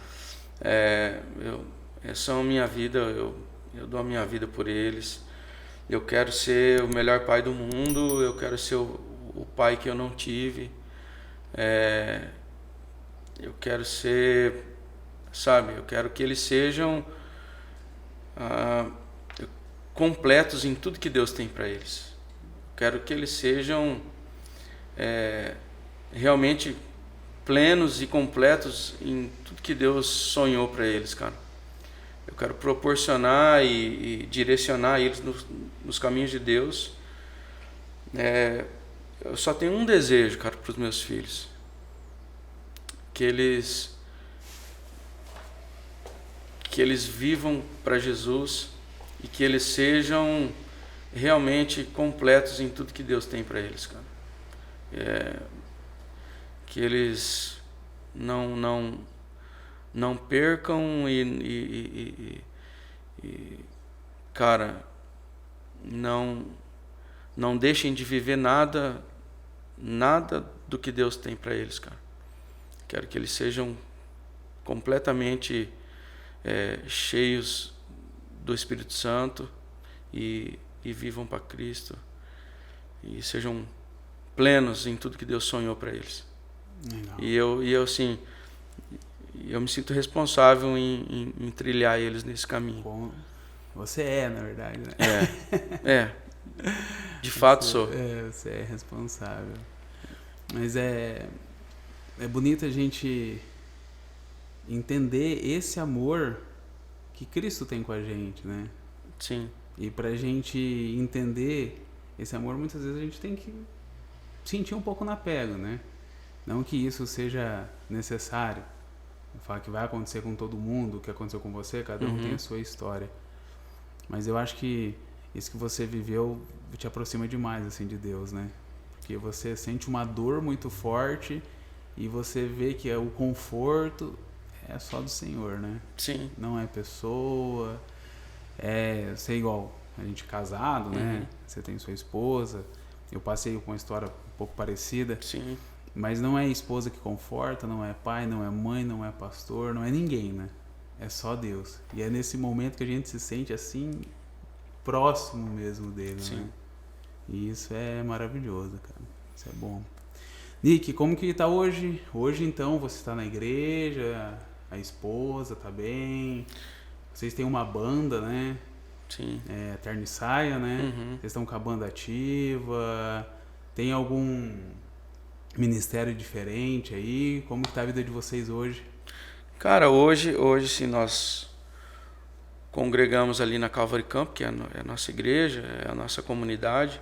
Eles são a minha vida, eu dou a minha vida por eles. Eu quero ser o melhor pai do mundo, eu quero ser o pai que eu não tive. Eu quero ser, sabe, eu quero que eles sejam completos em tudo que Deus tem para eles. Eu quero que eles sejam realmente plenos e completos em tudo que Deus sonhou para eles, cara. Eu quero proporcionar e direcionar eles nos caminhos de Deus. Eu só tenho um desejo, cara, para os meus filhos. Que eles vivam para Jesus e que eles sejam realmente completos em tudo que Deus tem para eles, cara. Que eles não percam e cara, não deixem de viver nada do que Deus tem para eles, cara. Quero que eles sejam completamente cheios do Espírito Santo e vivam para Cristo e sejam plenos em tudo que Deus sonhou para eles. Legal. E eu assim, eu me sinto responsável em trilhar eles nesse caminho. Bom, você é, na verdade, né? De fato sou. Você é responsável. Mas é bonito a gente entender esse amor que Cristo tem com a gente, né? Sim. E pra gente entender esse amor, muitas vezes a gente tem que sentir um pouco na pele, né? Não que isso seja necessário. Falar que vai acontecer com todo mundo, o que aconteceu com você, cada um tem a sua história. Mas eu acho que isso que você viveu te aproxima demais, assim, de Deus, né? Porque você sente uma dor muito forte e você vê que o conforto é só do Senhor, né? Sim. Não é pessoa, sei igual, a gente casado, né? Você tem sua esposa, eu passei com uma história um pouco parecida. Sim. Mas não é a esposa que conforta, não é pai, não é mãe, não é pastor, não é ninguém, né? É só Deus. E é nesse momento que a gente se sente assim, próximo mesmo dele, Sim. né? E isso é maravilhoso, cara. Isso é bom. Nick, como que tá hoje? Hoje, então, você está na igreja, a esposa tá bem, vocês têm uma banda, né? Sim. Terno e Saia, né? Vocês estão com a banda ativa, tem algum ministério diferente aí? Como que tá a vida de vocês hoje? Cara, hoje sim, nós congregamos ali na Calvary Camp, que é a nossa igreja, é a nossa comunidade.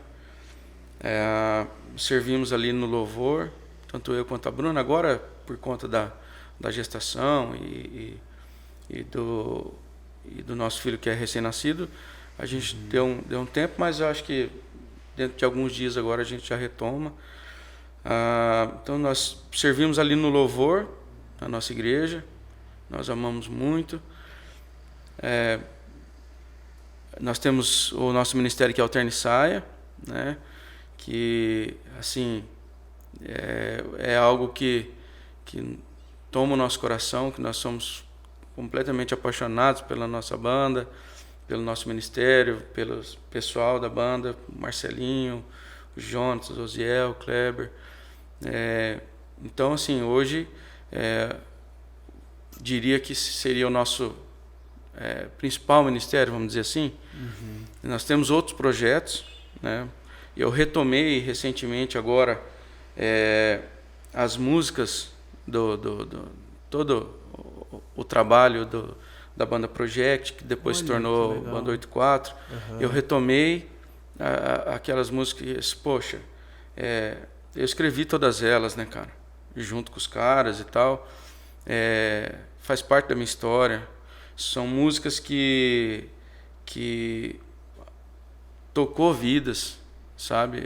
Servimos ali no louvor, tanto eu quanto a Bruna. Agora, por conta da gestação e do nosso filho que é recém-nascido, a gente deu um tempo, mas eu acho que dentro de alguns dias agora a gente já retoma. Então nós servimos ali no louvor, na nossa igreja, nós amamos muito. Nós temos o nosso ministério que é o Terno e Saia, né? Que assim é algo que toma o nosso coração, que nós somos completamente apaixonados pela nossa banda, pelo nosso ministério, pelo pessoal da banda, Marcelinho, o Jonas, o Osiel, o Kleber. Então, assim, hoje diria que seria o nosso principal ministério, vamos dizer assim. Nós temos outros projetos, né? Eu retomei recentemente agora as músicas todo o trabalho da banda Project, que depois se tornou Banda 84. Eu retomei aquelas músicas, poxa, eu escrevi todas elas, né, cara? Junto com os caras e tal. Faz parte da minha história. São músicas que tocou vidas, sabe?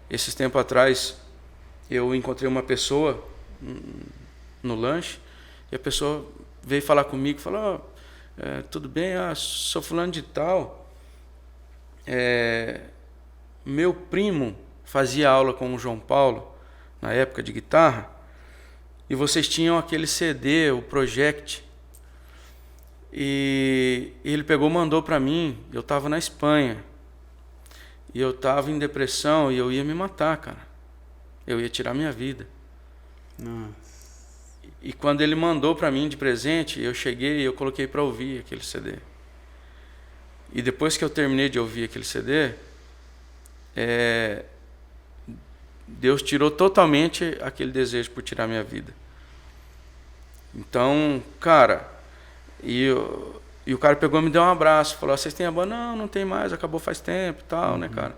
Esses tempos atrás, eu encontrei uma pessoa no lanche e a pessoa veio falar comigo, falou: tudo bem, sou fulano de tal. Meu primo fazia aula com o João Paulo, na época de guitarra, e vocês tinham aquele CD, o Project, e ele pegou, mandou para mim. Eu estava na Espanha, e eu estava em depressão, e eu ia me matar, cara. Eu ia tirar minha vida. Nossa. E quando ele mandou para mim de presente, eu cheguei e eu coloquei para ouvir aquele CD. E depois que eu terminei de ouvir aquele CD, Deus tirou totalmente aquele desejo por tirar minha vida. Então, cara, e o cara pegou e me deu um abraço, falou: vocês têm a banda? Não tem mais, acabou faz tempo e tal, né, cara?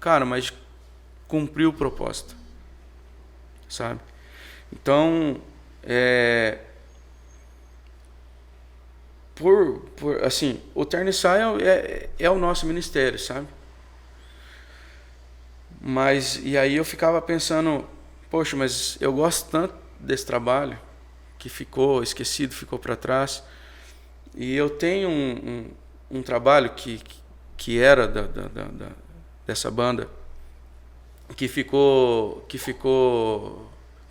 Cara, mas cumpriu o propósito, sabe? Então, assim, o Terno e Saia é o nosso ministério, sabe? Mas, e aí eu ficava pensando, poxa, mas eu gosto tanto desse trabalho, que ficou esquecido, ficou para trás. E eu tenho um trabalho que era dessa banda, que ficou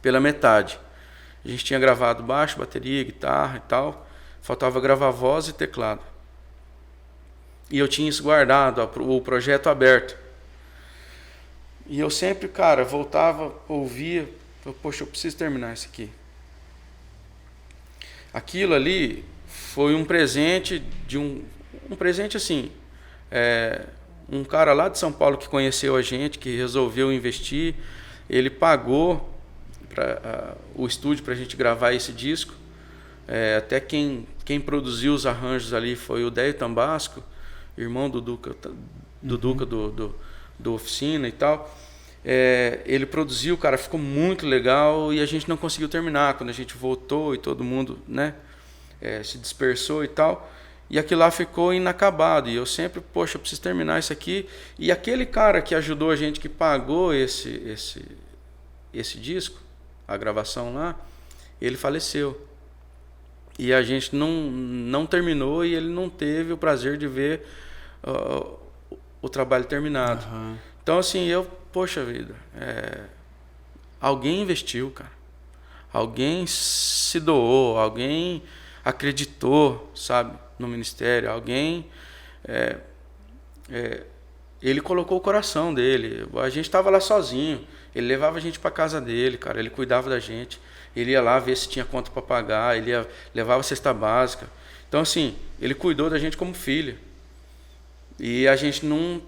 pela metade. A gente tinha gravado baixo, bateria, guitarra e tal, faltava gravar voz e teclado. E eu tinha isso guardado, o projeto aberto. E eu sempre, cara, voltava, ouvia, poxa, eu preciso terminar isso aqui. aquilo ali foi um presente de um presente assim, um cara lá de São Paulo que conheceu a gente, que resolveu investir, ele pagou o estúdio para a gente gravar esse disco. Até quem produziu os arranjos ali foi o Déio Tambasco, irmão do Duca, do Oficina e tal. Ele produziu, cara, ficou muito legal, e a gente não conseguiu terminar. Quando a gente voltou e todo mundo, né, se dispersou e tal, e aquilo lá ficou inacabado. E eu sempre, poxa, eu preciso terminar isso aqui. E aquele cara que ajudou a gente, que pagou esse disco, a gravação lá, ele faleceu. E a gente não terminou, e ele não teve o prazer de ver o trabalho terminado. Uhum. Então, assim, poxa vida, alguém investiu, cara. Alguém se doou, alguém acreditou, sabe, no ministério. Alguém, ele colocou o coração dele. A gente estava lá sozinho. Ele levava a gente para casa dele, cara. Ele cuidava da gente. Ele ia lá ver se tinha conta para pagar. Ele levava cesta básica. Então, assim, ele cuidou da gente como filho. E a gente não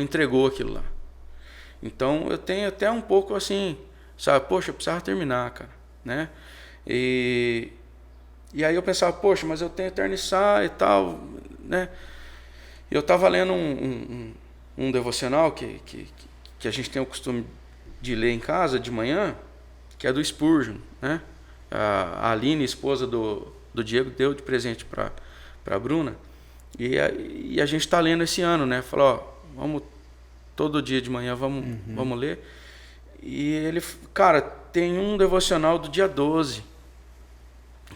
entregou aquilo lá. Então, eu tenho até um pouco assim, sabe, poxa, eu precisava terminar, cara, né? E aí eu pensava, poxa, mas eu tenho que eternizar e tal, né? E eu estava lendo um devocional que a gente tem o costume de ler em casa de manhã, que é do Spurgeon, né? A Aline, esposa do Diego, deu de presente para a Bruna. E a gente está lendo esse ano, né? Falou, ó, vamos todo dia de manhã, vamos ler. E ele, cara, tem um devocional do dia 12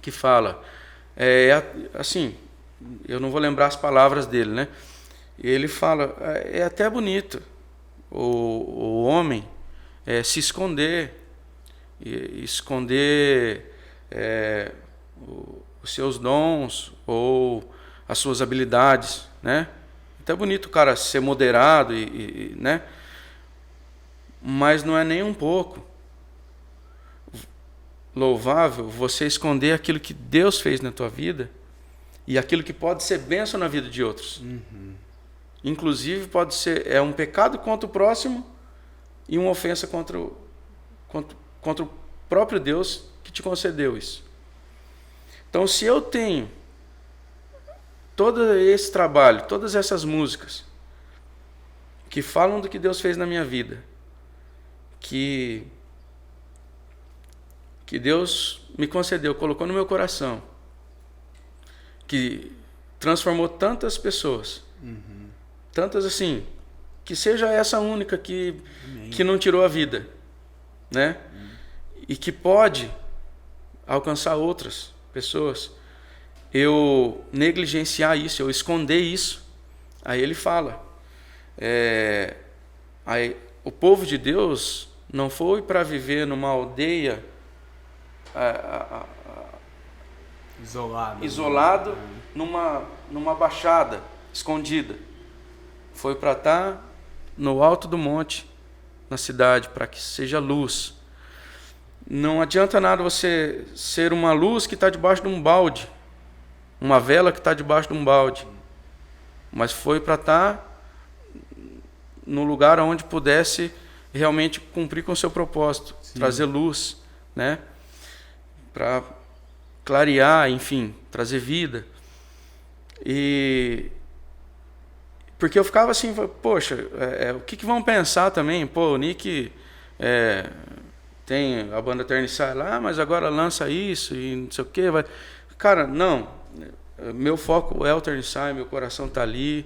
que fala, assim, eu não vou lembrar as palavras dele, né? Ele fala, é até bonito o homem se esconder, os seus dons ou as suas habilidades, né? Até bonito o cara ser moderado, né? Mas não é nem um pouco louvável você esconder aquilo que Deus fez na tua vida e aquilo que pode ser bênção na vida de outros. Uhum. Inclusive pode ser um pecado contra o próximo e uma ofensa contra o próprio Deus que te concedeu isso. Então, se eu tenho todo esse trabalho, todas essas músicas que falam do que Deus fez na minha vida, que Deus me concedeu, colocou no meu coração, que transformou tantas pessoas, tantas assim, que seja essa única que não tirou a vida, né? E que pode alcançar outras pessoas. Eu negligenciar isso, eu esconder isso. Aí ele fala, o povo de Deus não foi para viver numa aldeia isolado, numa baixada escondida. Foi para estar no alto do monte, na cidade, para que seja luz. Não adianta nada você ser uma luz que está debaixo de um balde, uma vela que está debaixo de um balde, mas foi para estar no lugar onde pudesse realmente cumprir com o seu propósito. Sim. Trazer luz, né? Para clarear, enfim, trazer vida. E porque eu ficava assim, poxa, o que vão pensar também? Pô, o Nick tem a banda Eternizar lá, mas agora lança isso e não sei o quê. Cara, não. Meu foco é o Eternizar, meu coração está ali,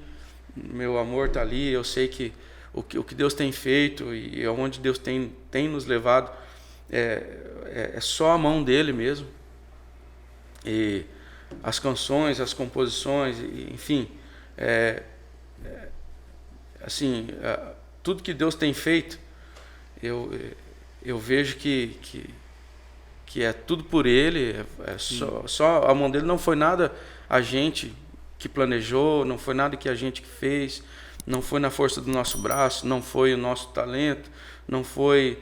meu amor está ali. Eu sei que o que Deus tem feito e aonde Deus tem nos levado é só a mão dele mesmo. E as canções, as composições, enfim, assim, tudo que Deus tem feito, eu vejo que é tudo por ele. Só a mão dele. Não foi nada a gente que planejou, não foi nada que a gente que fez, não foi na força do nosso braço, não foi o nosso talento, não foi,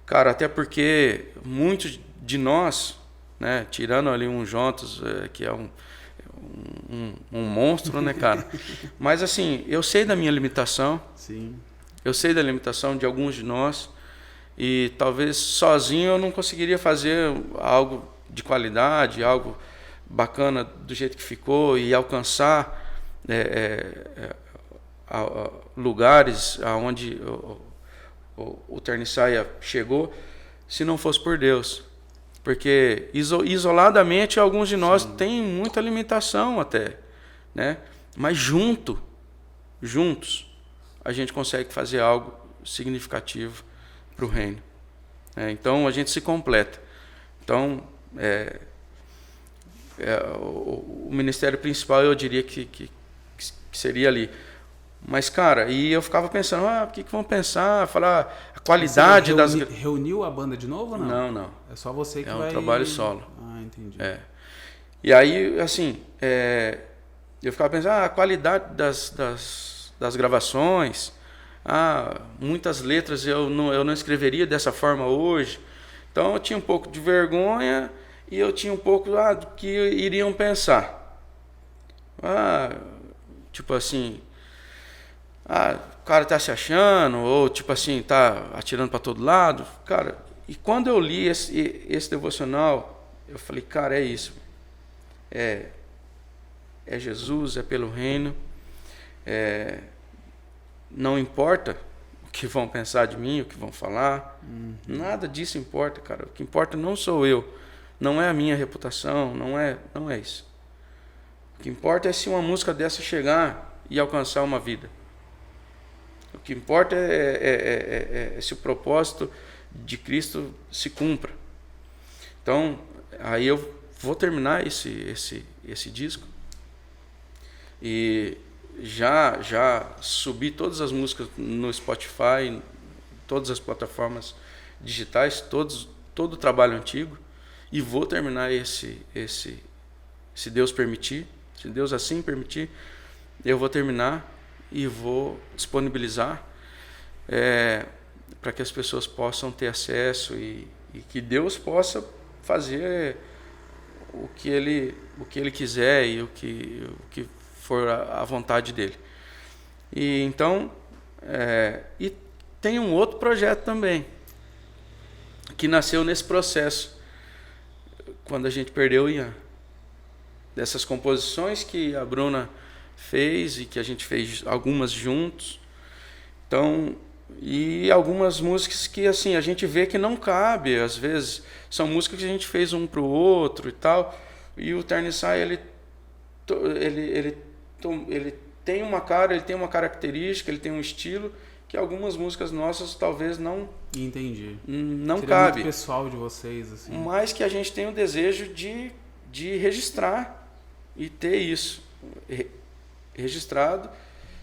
cara, até porque muitos de nós, né? Tirando ali um Jontos, que é um monstro, né, cara? Mas assim, eu sei da minha limitação. Sim. Eu sei da limitação de alguns de nós. E talvez sozinho eu não conseguiria fazer algo de qualidade, algo bacana do jeito que ficou e alcançar lugares aonde o Ternissaia chegou, se não fosse por Deus. Porque isoladamente alguns de nós têm muita limitação até, né? Mas juntos, a gente consegue fazer algo significativo para o reino. Então a gente se completa. Então o ministério principal eu diria que seria ali. Mas, cara, e eu ficava pensando, o que vão pensar? Falar a qualidade das... Reuniu a banda de novo ou não? Não. É só você que vai... É um trabalho solo. Ah, entendi. E aí, assim, eu ficava pensando, a qualidade das gravações, muitas letras eu não escreveria dessa forma hoje. Então, eu tinha um pouco de vergonha e eu tinha um pouco do que iriam pensar. Tipo assim... o cara tá se achando, ou tipo assim, tá atirando para todo lado. Cara, e quando eu li esse devocional, eu falei, cara, é isso. É Jesus, é pelo reino. Não importa o que vão pensar de mim, o que vão falar. Nada disso importa, cara. O que importa não sou eu, não é a minha reputação, não é isso. O que importa é se uma música dessa chegar e alcançar uma vida. O que importa é se o propósito de Cristo se cumpra. Então, aí eu vou terminar esse disco e já subi todas as músicas no Spotify, todas as plataformas digitais, todo o trabalho antigo, e vou terminar se Deus permitir, se Deus assim permitir, eu vou terminar e vou disponibilizar para que as pessoas possam ter acesso e que Deus possa fazer o que ele quiser e o que for a vontade dele. E então, e tem um outro projeto também que nasceu nesse processo, quando a gente perdeu o Ian, dessas composições que a Bruna fez e que a gente fez algumas juntos. Então, e algumas músicas que assim a gente vê que não cabe, às vezes são músicas que a gente fez um pro outro e tal. E o Ternissaia ele tem uma cara, ele tem uma característica, ele tem um estilo que algumas músicas nossas talvez não... Entendi. Não seria cabe. Muito pessoal de vocês, assim. Mas que a gente tem o desejo de registrar e ter isso registrado.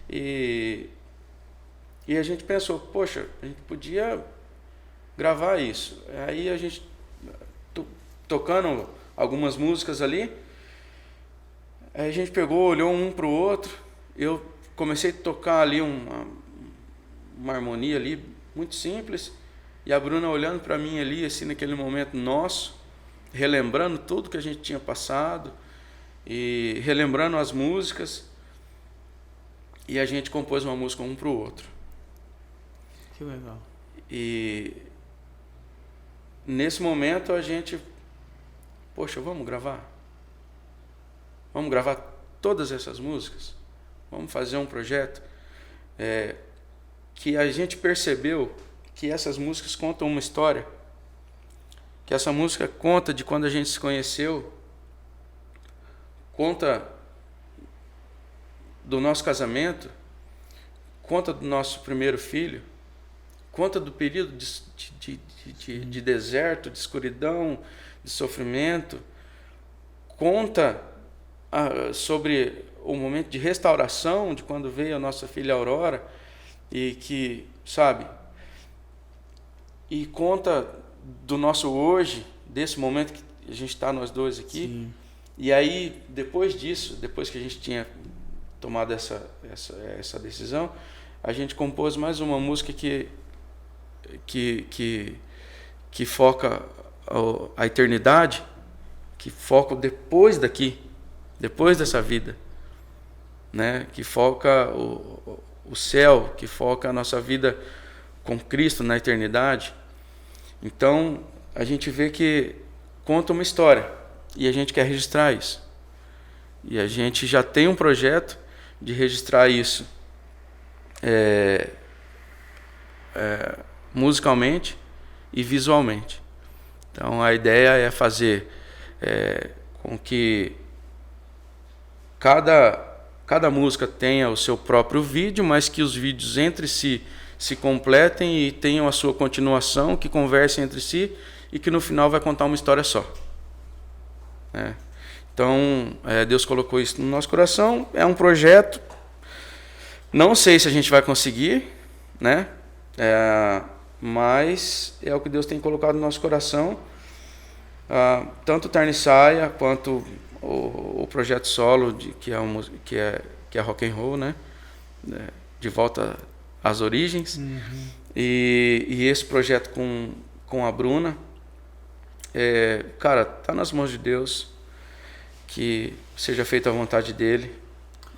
E a gente pensou, poxa, a gente podia gravar isso. Aí a gente tocando algumas músicas ali, aí a gente pegou, olhou um pro outro, eu comecei a tocar ali uma harmonia ali muito simples, e a Bruna olhando para mim ali, assim, naquele momento nosso, relembrando tudo que a gente tinha passado e relembrando as músicas, e a gente compôs uma música um pro outro. Que legal. E nesse momento a gente, poxa, vamos gravar? Vamos gravar todas essas músicas? Vamos fazer um projeto? Que a gente percebeu que essas músicas contam uma história, que essa música conta de quando a gente se conheceu, conta do nosso casamento, conta do nosso primeiro filho, conta do período de deserto, de escuridão, de sofrimento, conta sobre o momento de restauração, de quando veio a nossa filha Aurora, e que, sabe, e conta do nosso hoje, desse momento que a gente está nós dois aqui. Sim. E aí, depois disso, depois que a gente tinha tomado essa decisão, a gente compôs mais uma música que foca a eternidade, que foca depois dessa vida, né? Que foca o céu, que foca a nossa vida com Cristo na eternidade. Então, a gente vê que conta uma história e a gente quer registrar isso. E a gente já tem um projeto de registrar isso musicalmente e visualmente. Então, a ideia é fazer com que cada música tenha o seu próprio vídeo, mas que os vídeos entre si se completem e tenham a sua continuação, que conversem entre si e que no final vai contar uma história só. Então, Deus colocou isso no nosso coração. É um projeto. Não sei se a gente vai conseguir, né? Mas é o que Deus tem colocado no nosso coração. Tanto o Tarnissaia quanto o projeto solo, que é rock and roll, né? De volta às origens. Uhum. E esse projeto com a Bruna, cara, tá nas mãos de Deus, que seja feita a vontade dele.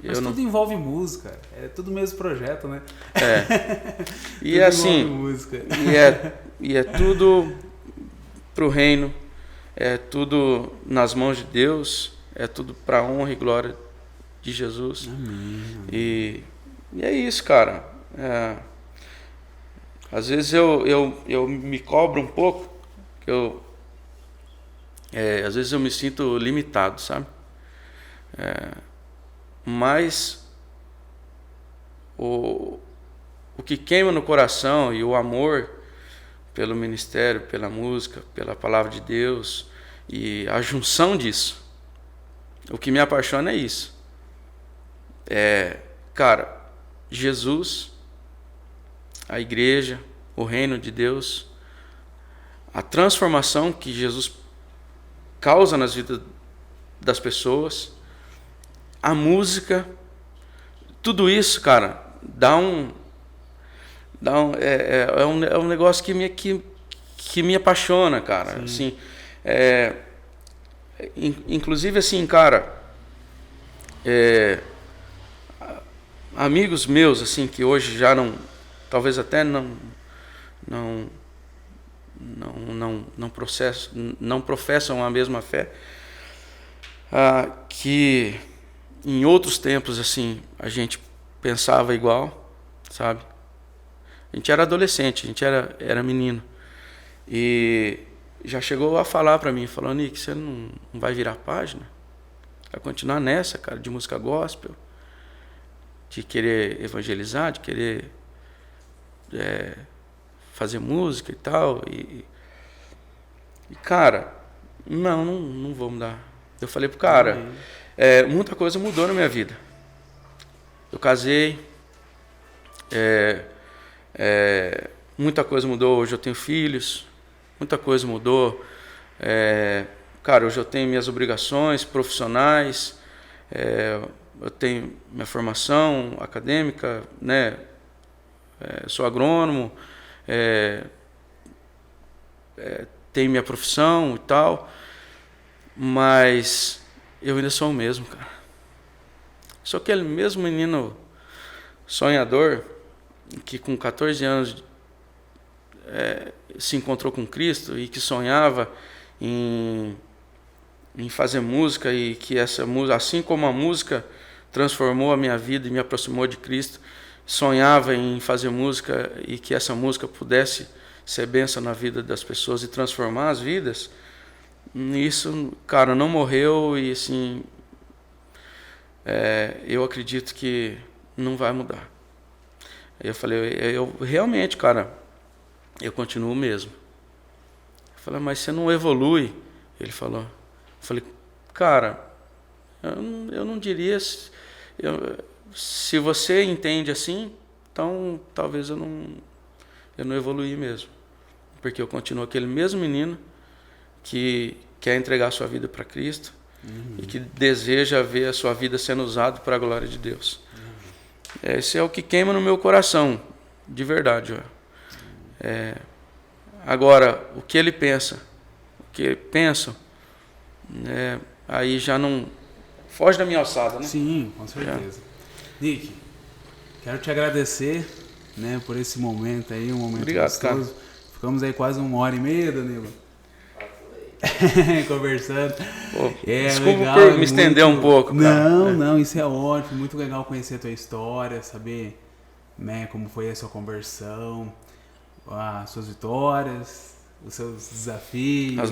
Mas tudo envolve música, é tudo o mesmo projeto, né? E é assim, música. E é tudo pro reino, é tudo nas mãos de Deus, é tudo para a honra e glória de Jesus. Amém. E é isso, cara. Às vezes eu me cobro um pouco, às vezes eu me sinto limitado, sabe? Mas o que queima no coração e o amor pelo ministério, pela música, pela palavra de Deus e a junção disso, o que me apaixona é isso. Cara, Jesus, a igreja, o reino de Deus, a transformação que Jesus causa nas vidas das pessoas, a música, tudo isso, cara, é um negócio que me apaixona, cara. Assim, inclusive assim, cara, amigos meus assim que hoje já não, talvez até não professam a mesma fé, que em outros tempos assim a gente pensava igual, sabe? A gente era adolescente, a gente era menino, e já chegou a falar para mim, falou: Nick, você não vai virar página? Vai continuar nessa, cara, de música gospel, de querer evangelizar, de querer fazer música e tal? E cara, não vou mudar. Eu falei pro cara, muita coisa mudou na minha vida. Eu casei, muita coisa mudou. Hoje eu tenho filhos, muita coisa mudou. Cara, hoje eu tenho minhas obrigações profissionais, eu tenho minha formação acadêmica, né? Sou agrônomo, tenho minha profissão e tal, mas eu ainda sou o mesmo, cara. Sou aquele mesmo menino sonhador que com 14 anos se encontrou com Cristo e que sonhava em fazer música, e que essa música, assim como a música transformou a minha vida e me aproximou de Cristo, sonhava em fazer música e que essa música pudesse ser bênção na vida das pessoas e transformar as vidas. Isso, cara, não morreu, e assim, eu acredito que não vai mudar. Eu falei, eu realmente, cara, eu continuo mesmo. Eu falei, mas você não evolui? Ele falou. Eu falei, cara, eu não diria. Se você entende assim, então talvez eu não evoluí mesmo. Porque eu continuo aquele mesmo menino que quer entregar a sua vida para Cristo, e que deseja ver a sua vida sendo usada para a glória de Deus. Esse é o que queima no meu coração, de verdade. Agora, o que ele pensa, o que pensam, aí já não foge da minha alçada, né? Sim, com certeza. Nick, quero te agradecer, né, por esse momento aí, um momento Obrigado, gostoso. cara. Ficamos aí quase 1h30, Danilo. Conversando. Pô, desculpa legal, por me estender um pouco, cara. Não, isso é ótimo. Muito legal conhecer a tua história, saber, né, como foi a sua conversão, as suas vitórias, os seus desafios, as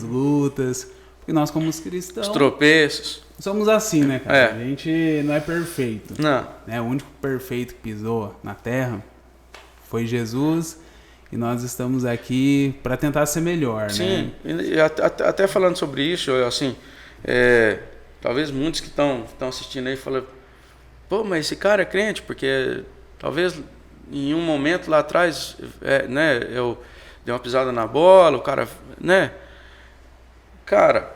lutas. Porque nós, como cristãos, os tropeços, somos assim, né, cara? A gente não é perfeito. Não. Né? O único perfeito que pisou na terra foi Jesus. E nós estamos aqui para tentar ser melhor, sim, né? Sim, até falando sobre isso, assim, talvez muitos que estão assistindo aí falam, pô, mas esse cara é crente, porque talvez em um momento lá atrás, né, eu dei uma pisada na bola, o cara, né? Cara,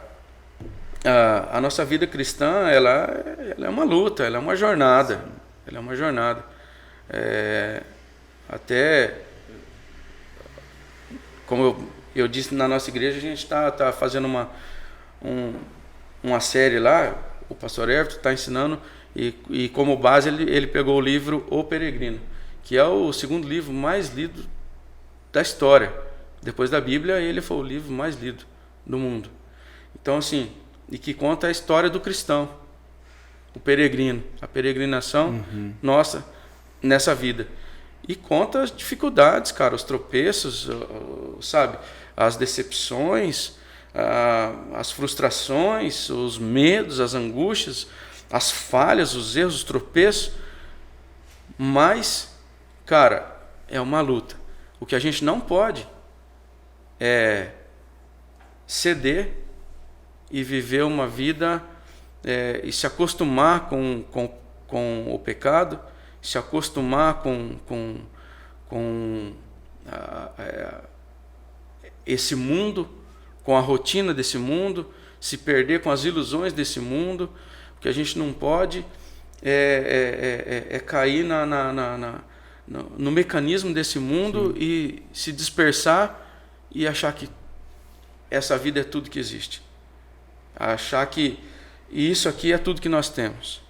a nossa vida cristã, ela é uma luta, ela é uma jornada. Sim. Ela é uma jornada. Até, como eu disse, na nossa igreja, a gente está fazendo uma série lá, o pastor Everton está ensinando, e como base ele pegou o livro O Peregrino, que é o segundo livro mais lido da história. Depois da Bíblia, ele foi o livro mais lido do mundo. Então, assim, e que conta a história do cristão, o peregrino, a peregrinação nossa nessa vida. E conta as dificuldades, cara, os tropeços, sabe, as decepções, as frustrações, os medos, as angústias, as falhas, os erros, os tropeços. Mas, cara, é uma luta. O que a gente não pode é ceder e viver uma vida e se acostumar com o pecado, se acostumar com esse mundo, com a rotina desse mundo, se perder com as ilusões desse mundo. O que a gente não pode é cair no mecanismo desse mundo. Sim. E se dispersar e achar que essa vida é tudo que existe. Achar que isso aqui é tudo que nós temos.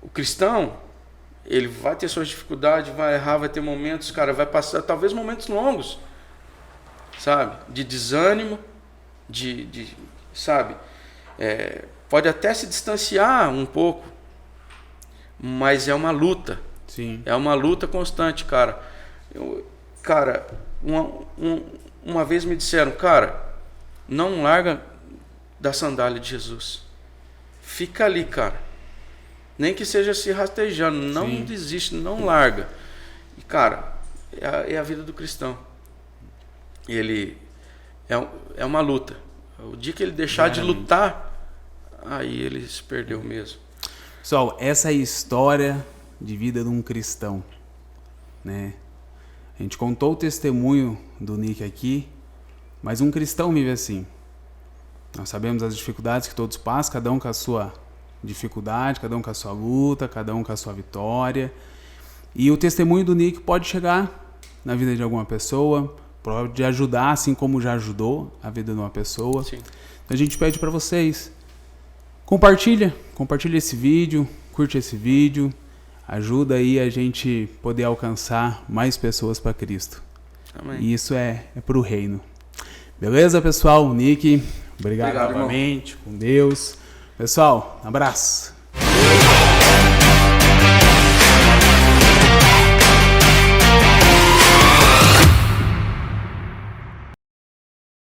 O cristão, ele vai ter suas dificuldades, vai errar, vai ter momentos, cara, vai passar talvez momentos longos, sabe? De desânimo, sabe? Pode até se distanciar um pouco, mas é uma luta. Sim. É uma luta constante, cara. Uma vez me disseram, cara, não larga da sandália de Jesus. Fica ali, cara. Nem que seja se rastejando, não Sim. desiste, não larga. E, cara, é a vida do cristão. Ele é uma luta. O dia que ele deixar de lutar, aí ele se perdeu mesmo. Pessoal, essa é a história de vida de um cristão, né? A gente contou o testemunho do Nick aqui, mas um cristão vive assim. Nós sabemos as dificuldades que todos passam, cada um com a sua dificuldade, cada um com a sua luta, cada um com a sua vitória. E o testemunho do Nick pode chegar na vida de alguma pessoa, pode ajudar, assim como já ajudou a vida de uma pessoa. Sim. Então a gente pede para vocês, compartilha esse vídeo, curte esse vídeo, ajuda aí a gente poder alcançar mais pessoas para Cristo. Amém. E isso é para o reino. Beleza, pessoal? Nick, obrigado novamente, com Deus. Pessoal, abraço.